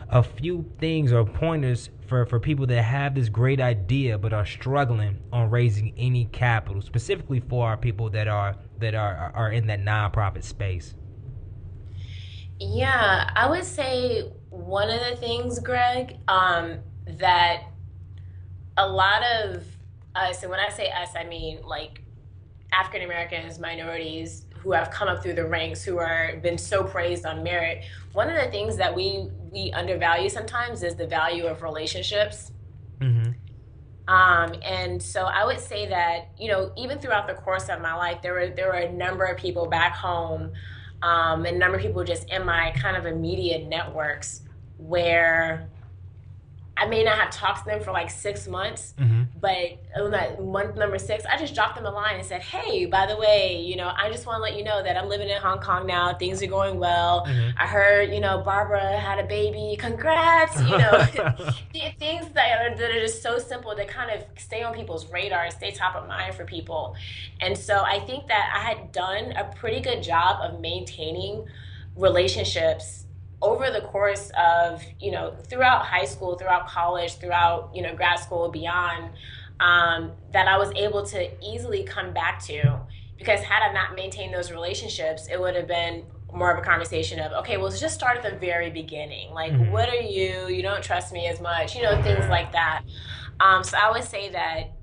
a few things or pointers for people that have this great idea but are struggling on raising any capital, specifically for our people that are in that nonprofit space? Yeah, I would say one of the things, Greg, that a lot of us, and when I say us, I mean like African Americans, minorities who have come up through the ranks, who are been so praised on merit. One of the things that we undervalue sometimes is the value of relationships. Mm-hmm. And so I would say that, even throughout the course of my life, there were a number of people back home, and a number of people just in my kind of immediate networks where I may not have talked to them for like 6 months, Mm-hmm. but on that month number 6, I just dropped them a line and said, "Hey, by the way, I just want to let you know that I'm living in Hong Kong now. Things are going well. Mm-hmm. I heard, Barbara had a baby. Congrats." Things that are just so simple to kind of stay on people's radar and stay top of mind for people. And so I think that I had done a pretty good job of maintaining relationships over the course of, throughout high school, throughout college, throughout, grad school, beyond, that I was able to easily come back to. Because had I not maintained those relationships, it would have been more of a conversation of, okay, well, let's just start at the very beginning. Like, Mm-hmm. what are you? You don't trust me as much, things like that. So I would say that,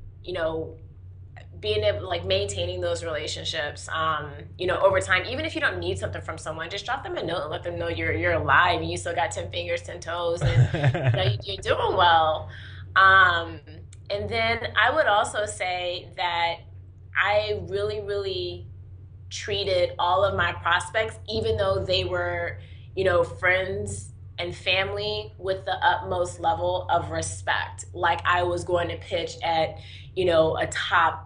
being able to like maintaining those relationships, over time, even if you don't need something from someone, just drop them a note and let them know you're alive and you still got 10 fingers, 10 toes, and you're doing well. And then I would also say that I really, really treated all of my prospects, even though they were, friends and family, with the utmost level of respect. Like I was going to pitch at, a top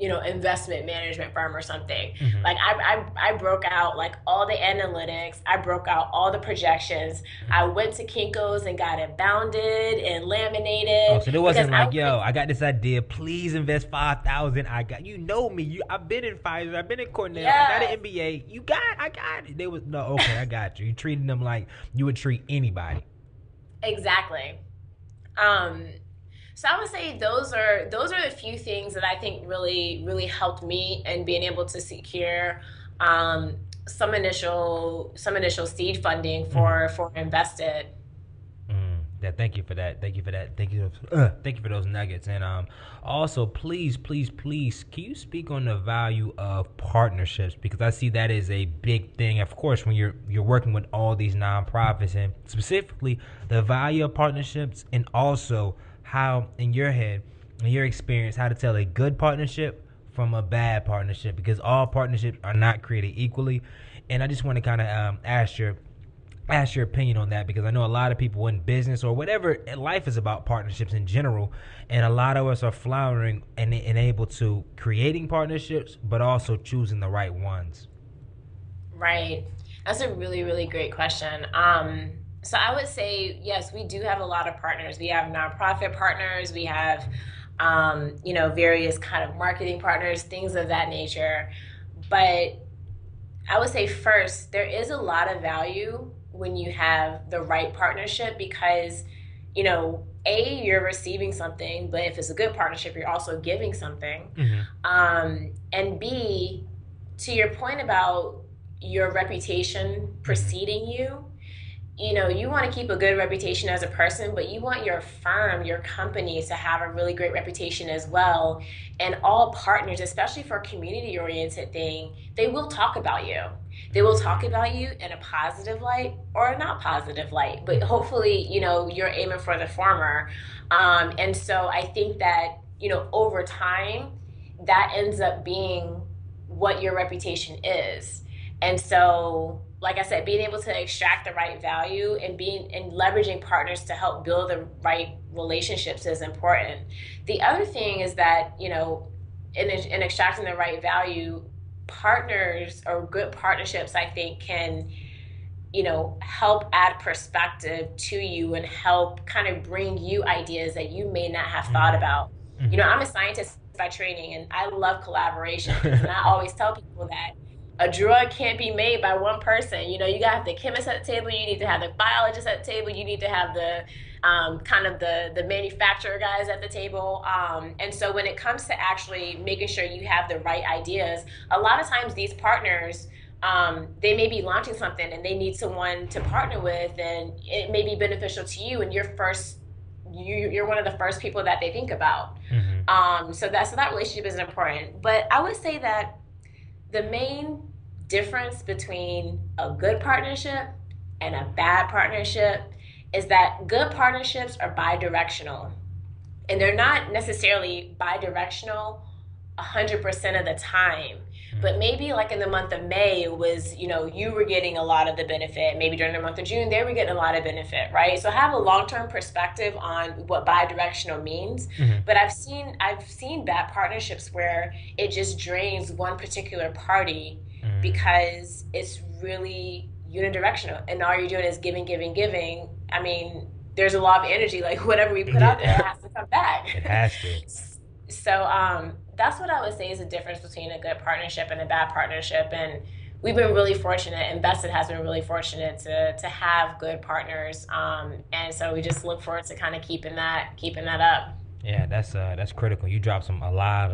investment management firm or something. Mm-hmm. Like I broke out like all the analytics. I broke out all the projections. I went to Kinko's and got it bounded and Oh, laminated so it because wasn't I like, wanted. yo, I got this idea. Please invest 5,000. I got, you know me. I've been in Pfizer. I've been in Cornell. I got an Yeah, MBA. I got it. They was no, okay, I got you. You treated them like you would treat anybody. exactly. Um, so I would say those are the few things that I think really really helped me in being able to secure um, some initial seed funding Mm-hmm. for Invested. Yeah, thank you for that. Thank you for that. Thank you for those nuggets. And also, please, please, please, can you speak on the value of partnerships? Because I see that is a big thing. Of course, when you're working with all these nonprofits, and specifically the value of partnerships, and also how, in your head, in your experience, how to tell a good partnership from a bad partnership. Because all partnerships are not created equally. And I just want to kind of ask your opinion on that, because I know a lot of people in business or whatever, life is about partnerships in general, and a lot of us are floundering and able to creating partnerships, but also choosing the right ones. Right. That's a really, really great question. So I would say, yes, we do have a lot of partners. We have nonprofit partners. We have, various kind of marketing partners, things of that nature. But I would say first, there is a lot of value when you have the right partnership because, you're receiving something, but if it's a good partnership, you're also giving something. Mm-hmm. And B, to your point about your reputation Mm-hmm. preceding you, you want to keep a good reputation as a person, but you want your firm, your company to have a really great reputation as well. And all partners, especially for a community oriented thing, they will talk about you. They will talk about you in a positive light or a not positive light, but hopefully, you're aiming for the former. And so I think that, over time, that ends up being what your reputation is. And so, like I said, being able to extract the right value and being and leveraging partners to help build the right relationships is important. The other thing is that, in extracting the right value, partners or good partnerships, I think, can, help add perspective to you and help kind of bring you ideas that you may not have thought about. Mm-hmm. I'm a scientist by training and I love collaborations. And I always tell people that a drug can't be made by one person. You got to have the chemist at the table. You need to have the biologist at the table. You need to have the kind of the manufacturer guys at the table. And so when it comes to actually making sure you have the right ideas, a lot of times these partners, they may be launching something and they need someone to partner with, and it may be beneficial to you. And you're one of the first people that they think about. Mm-hmm. So that relationship is important. But I would say that the main difference between a good partnership and a bad partnership is that good partnerships are bi-directional, and they're not necessarily bi-directional 100% of the time, but maybe like in the month of May it was, you were getting a lot of the benefit. Maybe during the month of June they were getting a lot of benefit, right? So have a long-term perspective on what bi-directional means. Mm-hmm. But I've seen bad partnerships where it just drains one particular party because it's really unidirectional and all you're doing is giving, giving, giving. I mean, there's a law of energy, like whatever we put out there has to come back. It has to. So that's what I would say is the difference between a good partnership and a bad partnership. And we've been really fortunate. Invested has been really fortunate to have good partners. And so we just look forward to kind of keeping that up. Yeah, that's critical. You dropped a lot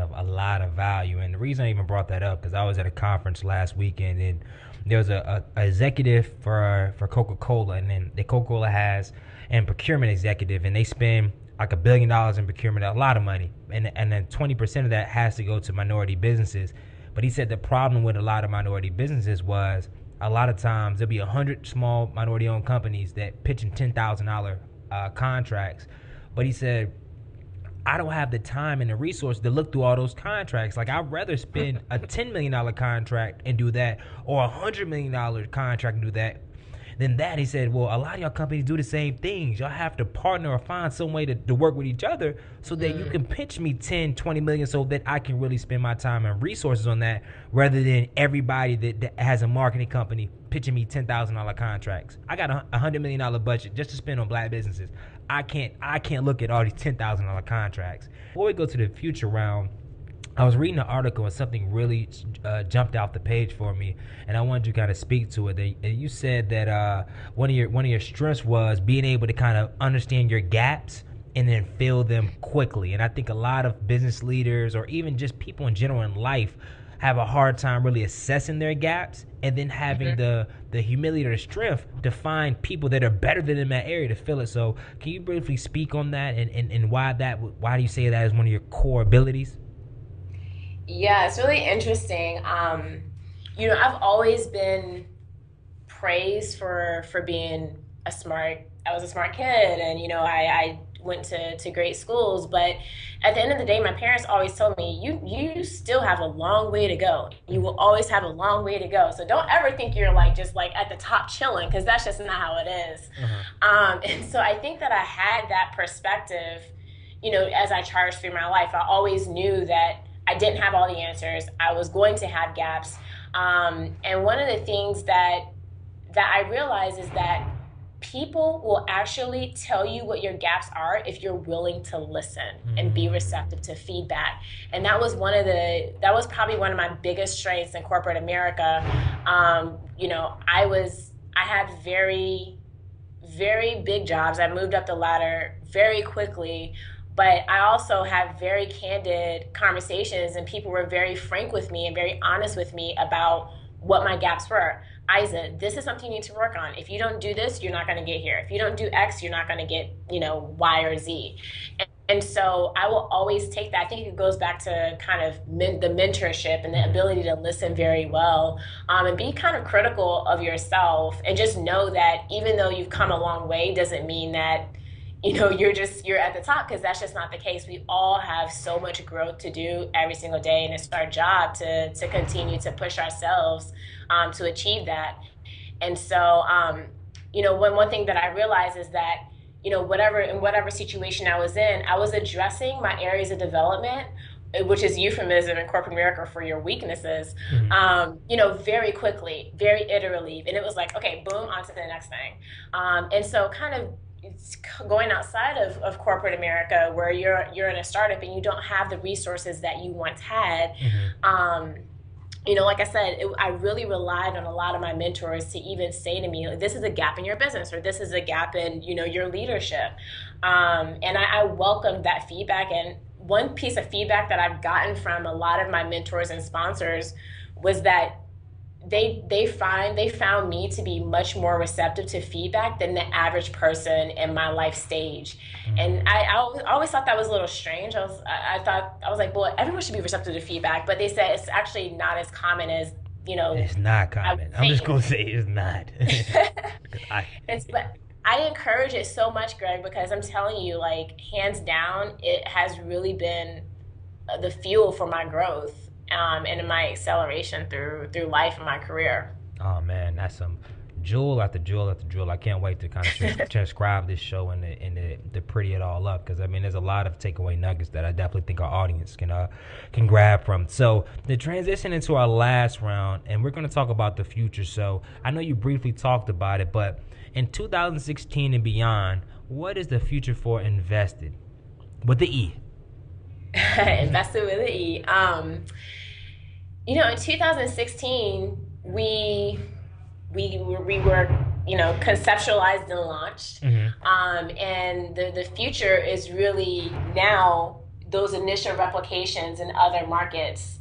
of value, and the reason I even brought that up because I was at a conference last weekend, and there was a executive for Coca-Cola, and then the Coca-Cola has an procurement executive, and they spend like $1 billion in procurement, a lot of money, and then 20% of that has to go to minority businesses. But he said the problem with a lot of minority businesses was a lot of times there'll be 100 small minority-owned companies that pitching $10,000 contracts, but he said, I don't have the time and the resource to look through all those contracts. Like, I'd rather spend a $10 million contract and do that, or a $100 million contract and do that, Then that he said, well, a lot of y'all companies do the same things. Y'all have to partner or find some way to work with each other so that you can pitch me 10, 20 million so that I can really spend my time and resources on that rather than everybody that has a marketing company pitching me $10,000 contracts. I got a $100 million budget just to spend on black businesses. I can't look at all these $10,000 contracts. Before we go to the future round, I was reading an article and something really jumped off the page for me, and I wanted you to kind of speak to it. And you said that one of your strengths was being able to kind of understand your gaps and then fill them quickly. And I think a lot of business leaders or even just people in general in life have a hard time really assessing their gaps and then having the humility or the strength to find people that are better than in that area to fill it. So can you briefly speak on that and why do you say that is one of your core abilities? Yeah, it's really interesting. I've always been praised for being I was a smart kid, and I went to great schools, but at the end of the day, my parents always told me, you still have a long way to go. You will always have a long way to go. So don't ever think you're just at the top chilling, because that's just not how it is. And so I think that I had that perspective, as I charged through my life. I always knew that I didn't have all the answers. I was going to have gaps. And one of the things that I realized is that people will actually tell you what your gaps are if you're willing to listen and be receptive to feedback. And that was probably one of my biggest strengths in corporate America. I had very, very big jobs. I moved up the ladder very quickly. But I also have very candid conversations, and people were very frank with me and very honest with me about what my gaps were. Isa, this is something you need to work on. If you don't do this, you're not going to get here. If you don't do X, you're not going to get, Y or Z. And so I will always take that. I think it goes back to kind of the mentorship and the ability to listen very well, and be kind of critical of yourself, and just know that even though you've come a long way doesn't mean that you're at the top, because that's just not the case. We all have so much growth to do every single day, and it's our job to continue to push ourselves to achieve that. And so, one thing that I realized is that, whatever situation I was in, I was addressing my areas of development, which is euphemism in corporate America for your weaknesses, very quickly, very iteratively. And it was okay, boom, on to the next thing. And so kind of, it's going outside of corporate America, where you're in a startup and you don't have the resources that you once had. Like I said, I really relied on a lot of my mentors to even say to me, this is a gap in your business, or this is a gap in your leadership. And I welcomed that feedback. And one piece of feedback that I've gotten from a lot of my mentors and sponsors was that they found me to be much more receptive to feedback than the average person in my life stage. And I always thought that was a little strange. I was like, well, everyone should be receptive to feedback, but they said it's actually not as common as It's not common. I'm just gonna say it's not. But I encourage it so much, Greg, because I'm telling you, hands down, it has really been the fuel for my growth. And in my acceleration through life and my career. Oh man, that's some jewel after jewel after jewel. I can't wait to kind of transcribe this show and to pretty it all up, because there's a lot of takeaway nuggets that I definitely think our audience can grab from. So the transition into our last round, and we're going to talk about the future. So I know you briefly talked about it, but in 2016 and beyond, what is the future for Envested with the E? Invested with an E. In 2016, we were conceptualized and launched. And the future is really now those initial replications in other markets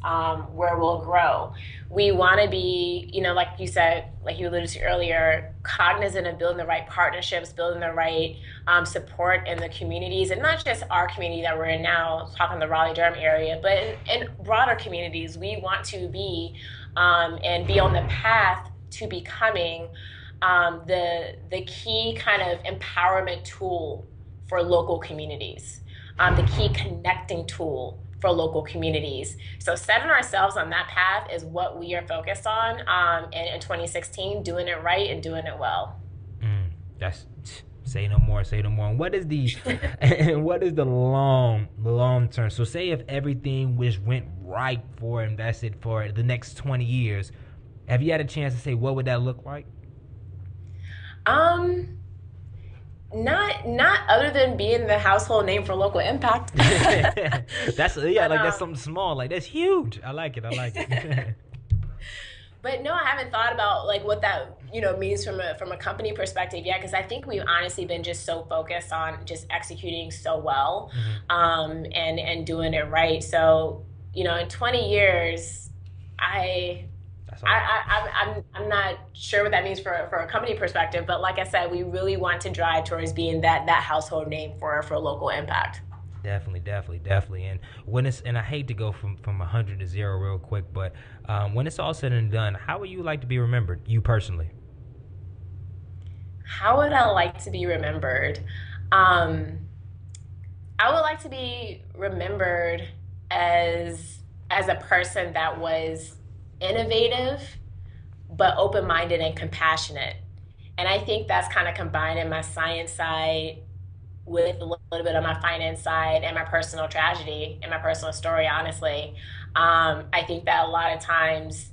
where we'll grow. We want to be, like you said, like you alluded to earlier, cognizant of building the right partnerships, building the right support in the communities, and not just our community that we're in now, talking the Raleigh-Durham area, but in broader communities. We want to be and be on the path to becoming the key kind of empowerment tool for local communities, the key connecting tool for local communities. So setting ourselves on that path is what we are focused on in 2016, doing it right and doing it well. That's say no more, say no more. And what is the and what is the long term? So say if everything went right for Invested for the next 20 years, have you had a chance to say what would that look like? Um, not other than being the household name for local impact. That's But like that's something small. Like that's huge. I like it. I like it. But no, I haven't thought about like what that means from a company perspective yet, because I think we've honestly been just so focused on just executing so well, and doing it right. So in 20 years, I. That's all. I'm not sure what that means for a company perspective, but like I said, we really want to drive towards being that household name for local impact. Definitely. And I hate to go from 100 to 0 real quick, but when it's all said and done, how would you like to be remembered, you personally? How would I like to be remembered? Um, I would like to be remembered as a person that was innovative, but open-minded and compassionate. And I think that's kind of combining my science side with a little bit of my finance side and my personal tragedy and my personal story, honestly. I think that a lot of times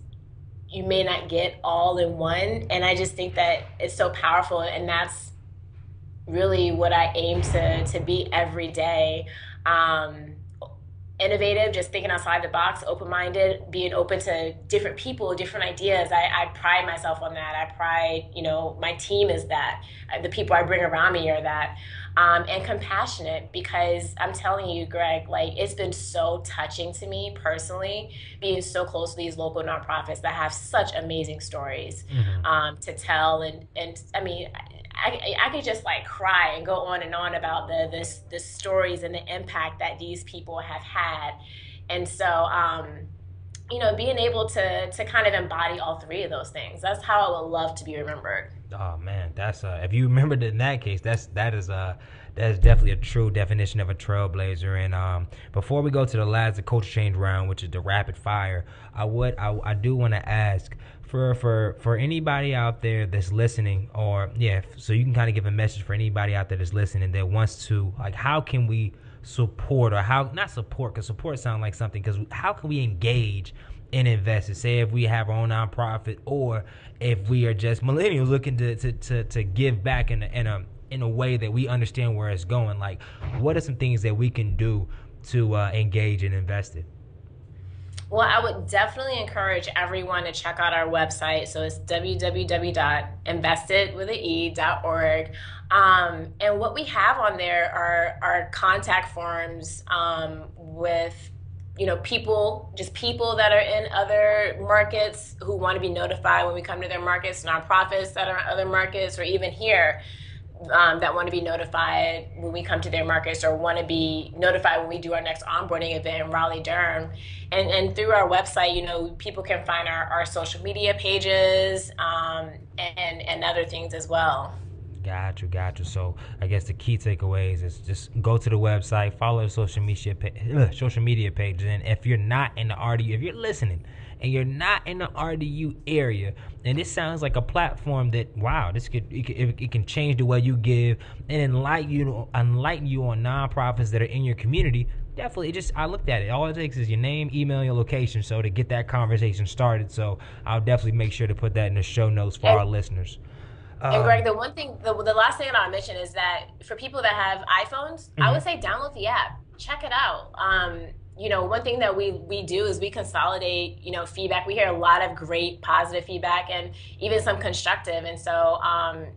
you may not get all in one. And I just think that it's so powerful. And that's really what I aim to be every day. Um, Innovative, just thinking outside the box, open-minded, being open to different people, different ideas. I pride myself on that. I pride, my team is that. The people I bring around me are that. And compassionate, because I'm telling you, Greg, like it's been so touching to me personally, being so close to these local nonprofits that have such amazing stories to tell. And I mean, I could just like cry and go on about the stories and the impact that these people have had. And so, being able to kind of embody all three of those things, that's how I would love to be remembered. Oh man, that's if you remembered it in that case, that is definitely a true definition of a trailblazer. And before we go to the last, the culture change round, which is the rapid fire, I do want to ask for anybody out there that's listening, or so you can kind of give a message for anybody out there that's listening that wants to, like, how can we support, or how not support, because support sounds like something, because how can we engage and invest? Say if we have our own nonprofit, or if we are just millennials looking to give back in a way that we understand where it's going. Like, what are some things that we can do to engage and invest in? Well, I would definitely encourage everyone to check out our website. So it's www.investedwithAe.org. And what we have on there are contact forms with people that are in other markets who want to be notified when we come to their markets, nonprofits that are in other markets, or even here that want to be notified when we come to their markets, or want to be notified when we do our next onboarding event in Raleigh, Durham. And through our website, people can find our social media pages and other things as well. Got you. So I guess the key takeaways is just go to the website, follow the social media pages, and if you're not in the RDU, if you're listening and you're not in the RDU area, and this sounds like a platform that, wow, it can change the way you give and enlighten you on nonprofits that are in your community. Definitely, I looked at it. All it takes is your name, email, your location, so to get that conversation started. So I'll definitely make sure to put that in the show notes for our listeners. And Greg, the last thing that I'll mention is that for people that have iPhones, I would say download the app, check it out. One thing that we do is we consolidate, feedback. We hear a lot of great positive feedback and even some constructive. And so,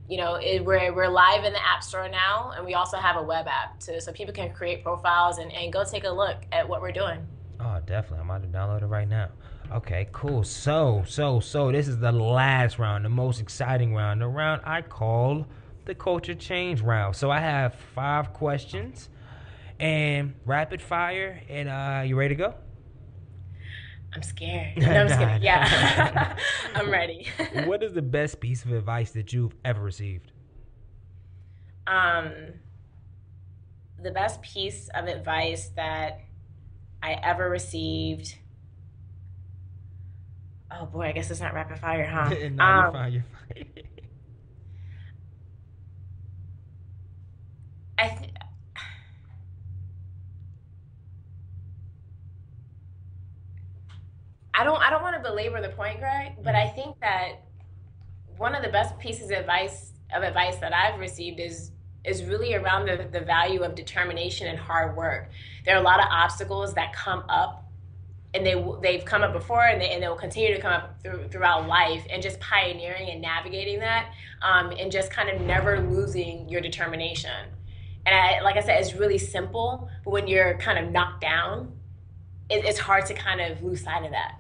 we're live in the App Store now, and we also have a web app too, so people can create profiles and go take a look at what we're doing. Oh, definitely. I'm about to download it right now. Okay, cool. So this is the last round, the most exciting round, the round I call the culture change round. So I have 5 questions and rapid fire, and you ready to go? I'm scared. No, I'm just kidding. Yeah, I'm ready. What is the best piece of advice that you've ever received? The best piece of advice that I ever received. Oh boy, I guess it's not rapid fire, huh? No, you're fine. I don't want to belabor the point, Greg, but I think that one of the best pieces of advice that I've received is really around the value of determination and hard work. There are a lot of obstacles that come up, and they've come up before, and they will continue to come up throughout life, and just pioneering and navigating that, and just kind of never losing your determination. And like I said, it's really simple, but when you're kind of knocked down, it's hard to kind of lose sight of that.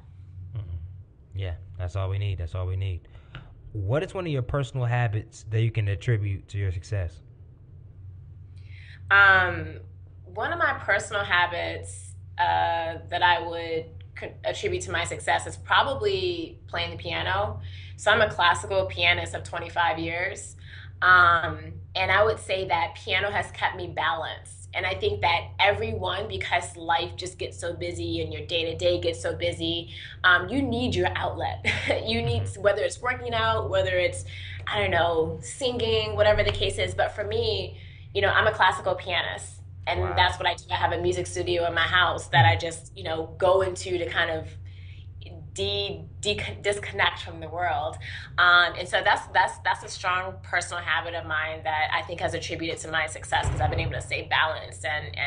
Yeah, that's all we need. That's all we need. What is one of your personal habits that you can attribute to your success? One of my personal habits that I would attribute to my success is probably playing the piano. So I'm a classical pianist of 25 years. And I would say that piano has kept me balanced. And I think that everyone, because life just gets so busy and your day-to-day gets so busy, you need your outlet. You need, whether it's working out, whether it's, I don't know, singing, whatever the case is. But for me, I'm a classical pianist. And Wow. that's what I do. I have a music studio in my house that I just, go into to kind of disconnect from the world. And so that's a strong personal habit of mine that I think has attributed to my success, because I've been able to stay balanced and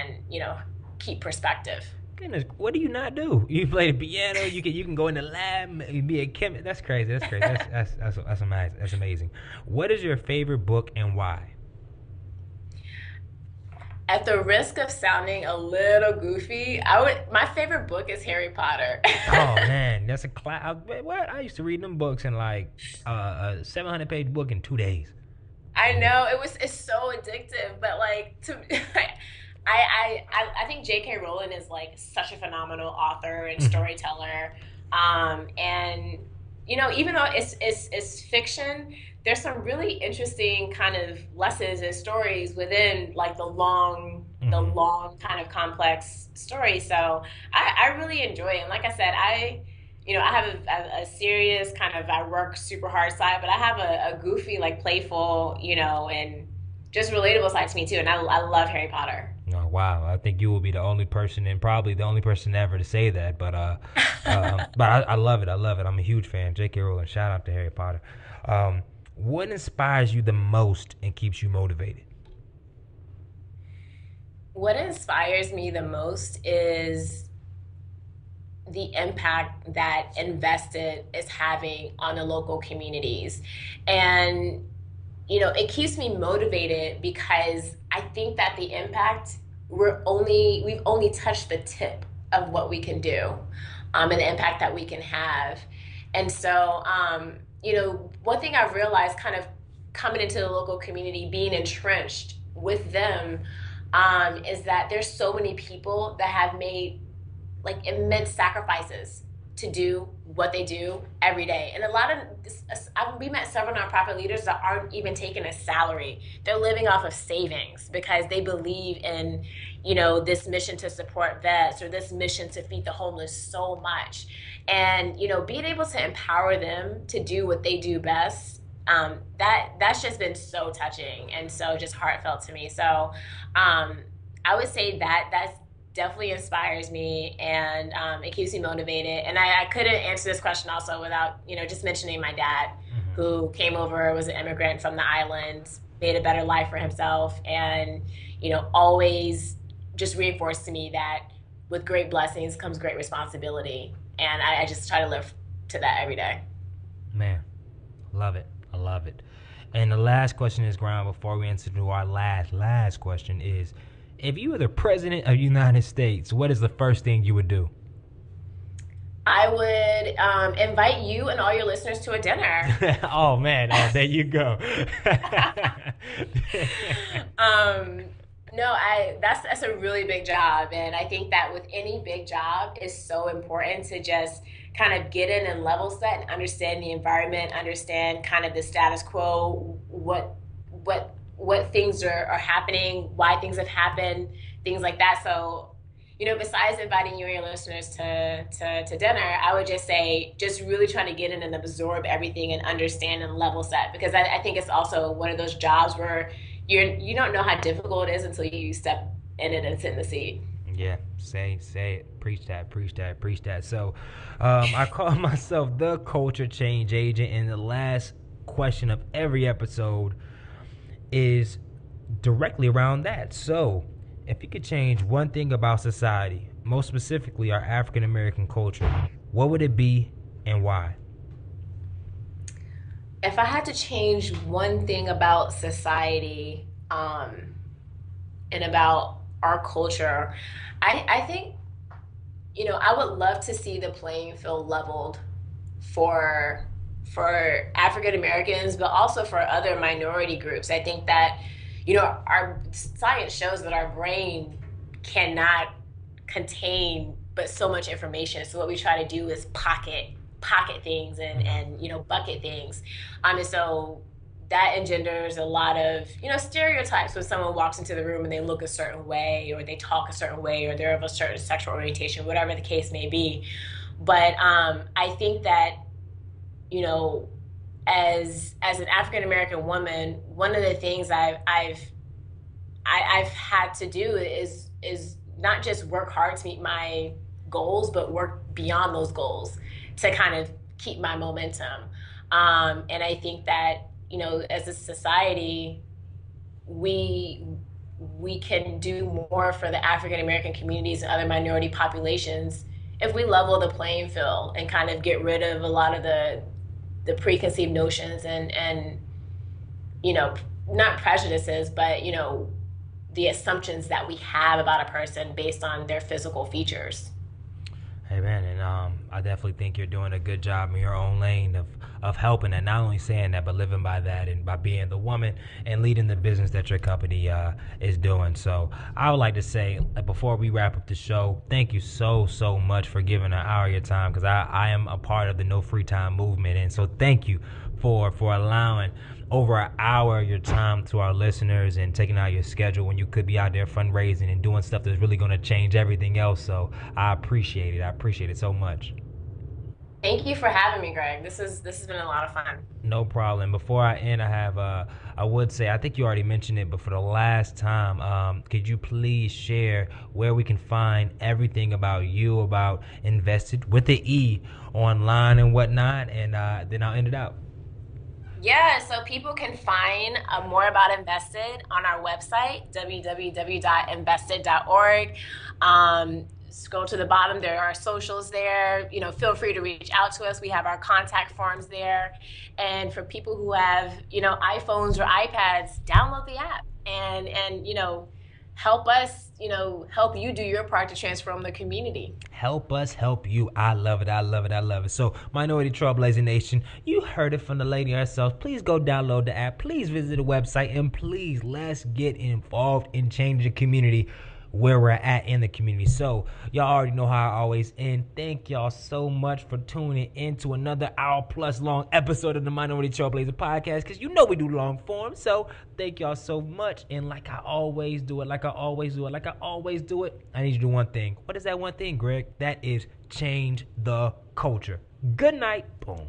keep perspective. Goodness, what do you not do? You play the piano. You can go in the lab. You be a chemist. That's crazy. That's crazy. That's amazing. That's amazing. What is your favorite book and why? At the risk of sounding a little goofy, my favorite book is Harry Potter. Oh man, that's a class. What? I used to read them books in like a 700-page book in 2 days. I know it's so addictive, but like I think J.K. Rowling is like such a phenomenal author and storyteller, and even though it's fiction, there's some really interesting kind of lessons and stories within like the long kind of complex story. So I really enjoy it. And like I said, I have a serious kind of, I work super hard side, but I have a goofy, like playful, and just relatable side to me too. And I love Harry Potter. Oh wow! I think you will be the only person, and probably the only person ever to say that. But I love it. I love it. I'm a huge fan. J.K. Rowling. Shout out to Harry Potter. What inspires you the most and keeps you motivated? What inspires me the most is the impact that Envested is having on the local communities. And, it keeps me motivated because I think that the impact, we've only touched the tip of what we can do, and the impact that we can have. And so, one thing I've realized kind of coming into the local community, being entrenched with them, is that there's so many people that have made like immense sacrifices to do what they do every day. And a lot of, we met several nonprofit leaders that aren't even taking a salary. They're living off of savings because they believe in, this mission to support vets or this mission to feed the homeless so much. And, being able to empower them to do what they do best, that's just been so touching and so just heartfelt to me. So I would say that's definitely inspires me, and it keeps me motivated. And I couldn't answer this question also without, just mentioning my dad, who came over, was an immigrant from the islands, made a better life for himself, and, always just reinforced to me that with great blessings comes great responsibility. And I just try to live to that every day. Man, love it. I love it. And the last question is, Ground, before we answer to our last question is, if you were the president of the United States, what is the first thing you would do? I would invite you and all your listeners to a dinner. Oh, man. Oh, there you go. No, that's a really big job. And I think that with any big job, it's so important to just kind of get in and level set and understand the environment, understand kind of the status quo, what things are happening, why things have happened, things like that. So, besides inviting you and your listeners to dinner, I would just say, just really trying to get in and absorb everything and understand and level set. Because I think it's also one of those jobs where you don't know how difficult it is until you step in it and sit in the seat. Yeah, say it. Preach that. So, I call myself the culture change agent, and the last question of every episode is directly around that. So, if you could change one thing about society, most specifically our African American culture, what would it be and why? If I had to change one thing about society, and about our culture, I think, I would love to see the playing field leveled for African Americans, but also for other minority groups. I think that, our science shows that our brain cannot contain but so much information. So what we try to do is pocket things and bucket things. And so that engenders a lot of stereotypes when someone walks into the room and they look a certain way or they talk a certain way or they're of a certain sexual orientation, whatever the case may be. But I think that, as an African American woman, one of the things I've had to do is not just work hard to meet my goals, but work beyond those goals to kind of keep my momentum. And I think that, as a society, we can do more for the African American communities and other minority populations if we level the playing field and kind of get rid of a lot of the preconceived notions and not prejudices, but the assumptions that we have about a person based on their physical features. Hey man, and I definitely think you're doing a good job in your own lane of helping, and not only saying that, but living by that, and by being the woman and leading the business that your company is doing. So I would like to say, before we wrap up the show, thank you so much for giving an hour of your time, because I am a part of the No Free Time movement, and so thank you for allowing over an hour of your time to our listeners and taking out your schedule when you could be out there fundraising and doing stuff that's really going to change everything else. So I appreciate it. I appreciate it so much. Thank you for having me, Greg. This has been a lot of fun. No problem. Before I end, I would say, I think you already mentioned it, but for the last time, could you please share where we can find everything about you, about Envested with the E, online and whatnot, and then I'll end it out. Yeah, so people can find more about Envested on our website, www.envested.org. Scroll to the bottom, there are socials there. Feel free to reach out to us. We have our contact forms there. And for people who have, iPhones or iPads, download the app and help us, help you do your part to transform the community. Help us help you. I love it. So, Minority Trailblazer Nation, you heard it from the lady herself. Please go download the app. Please visit the website. And please, let's get involved in changing the community where we're at in the community. So, y'all already know how I always end. Thank y'all so much for tuning in to another hour-plus long episode of the Minority Trailblazer podcast, because we do long form. So, thank y'all so much. And like I always do it, I need you to do one thing. What is that one thing, Greg? That is change the culture. Good night. Boom.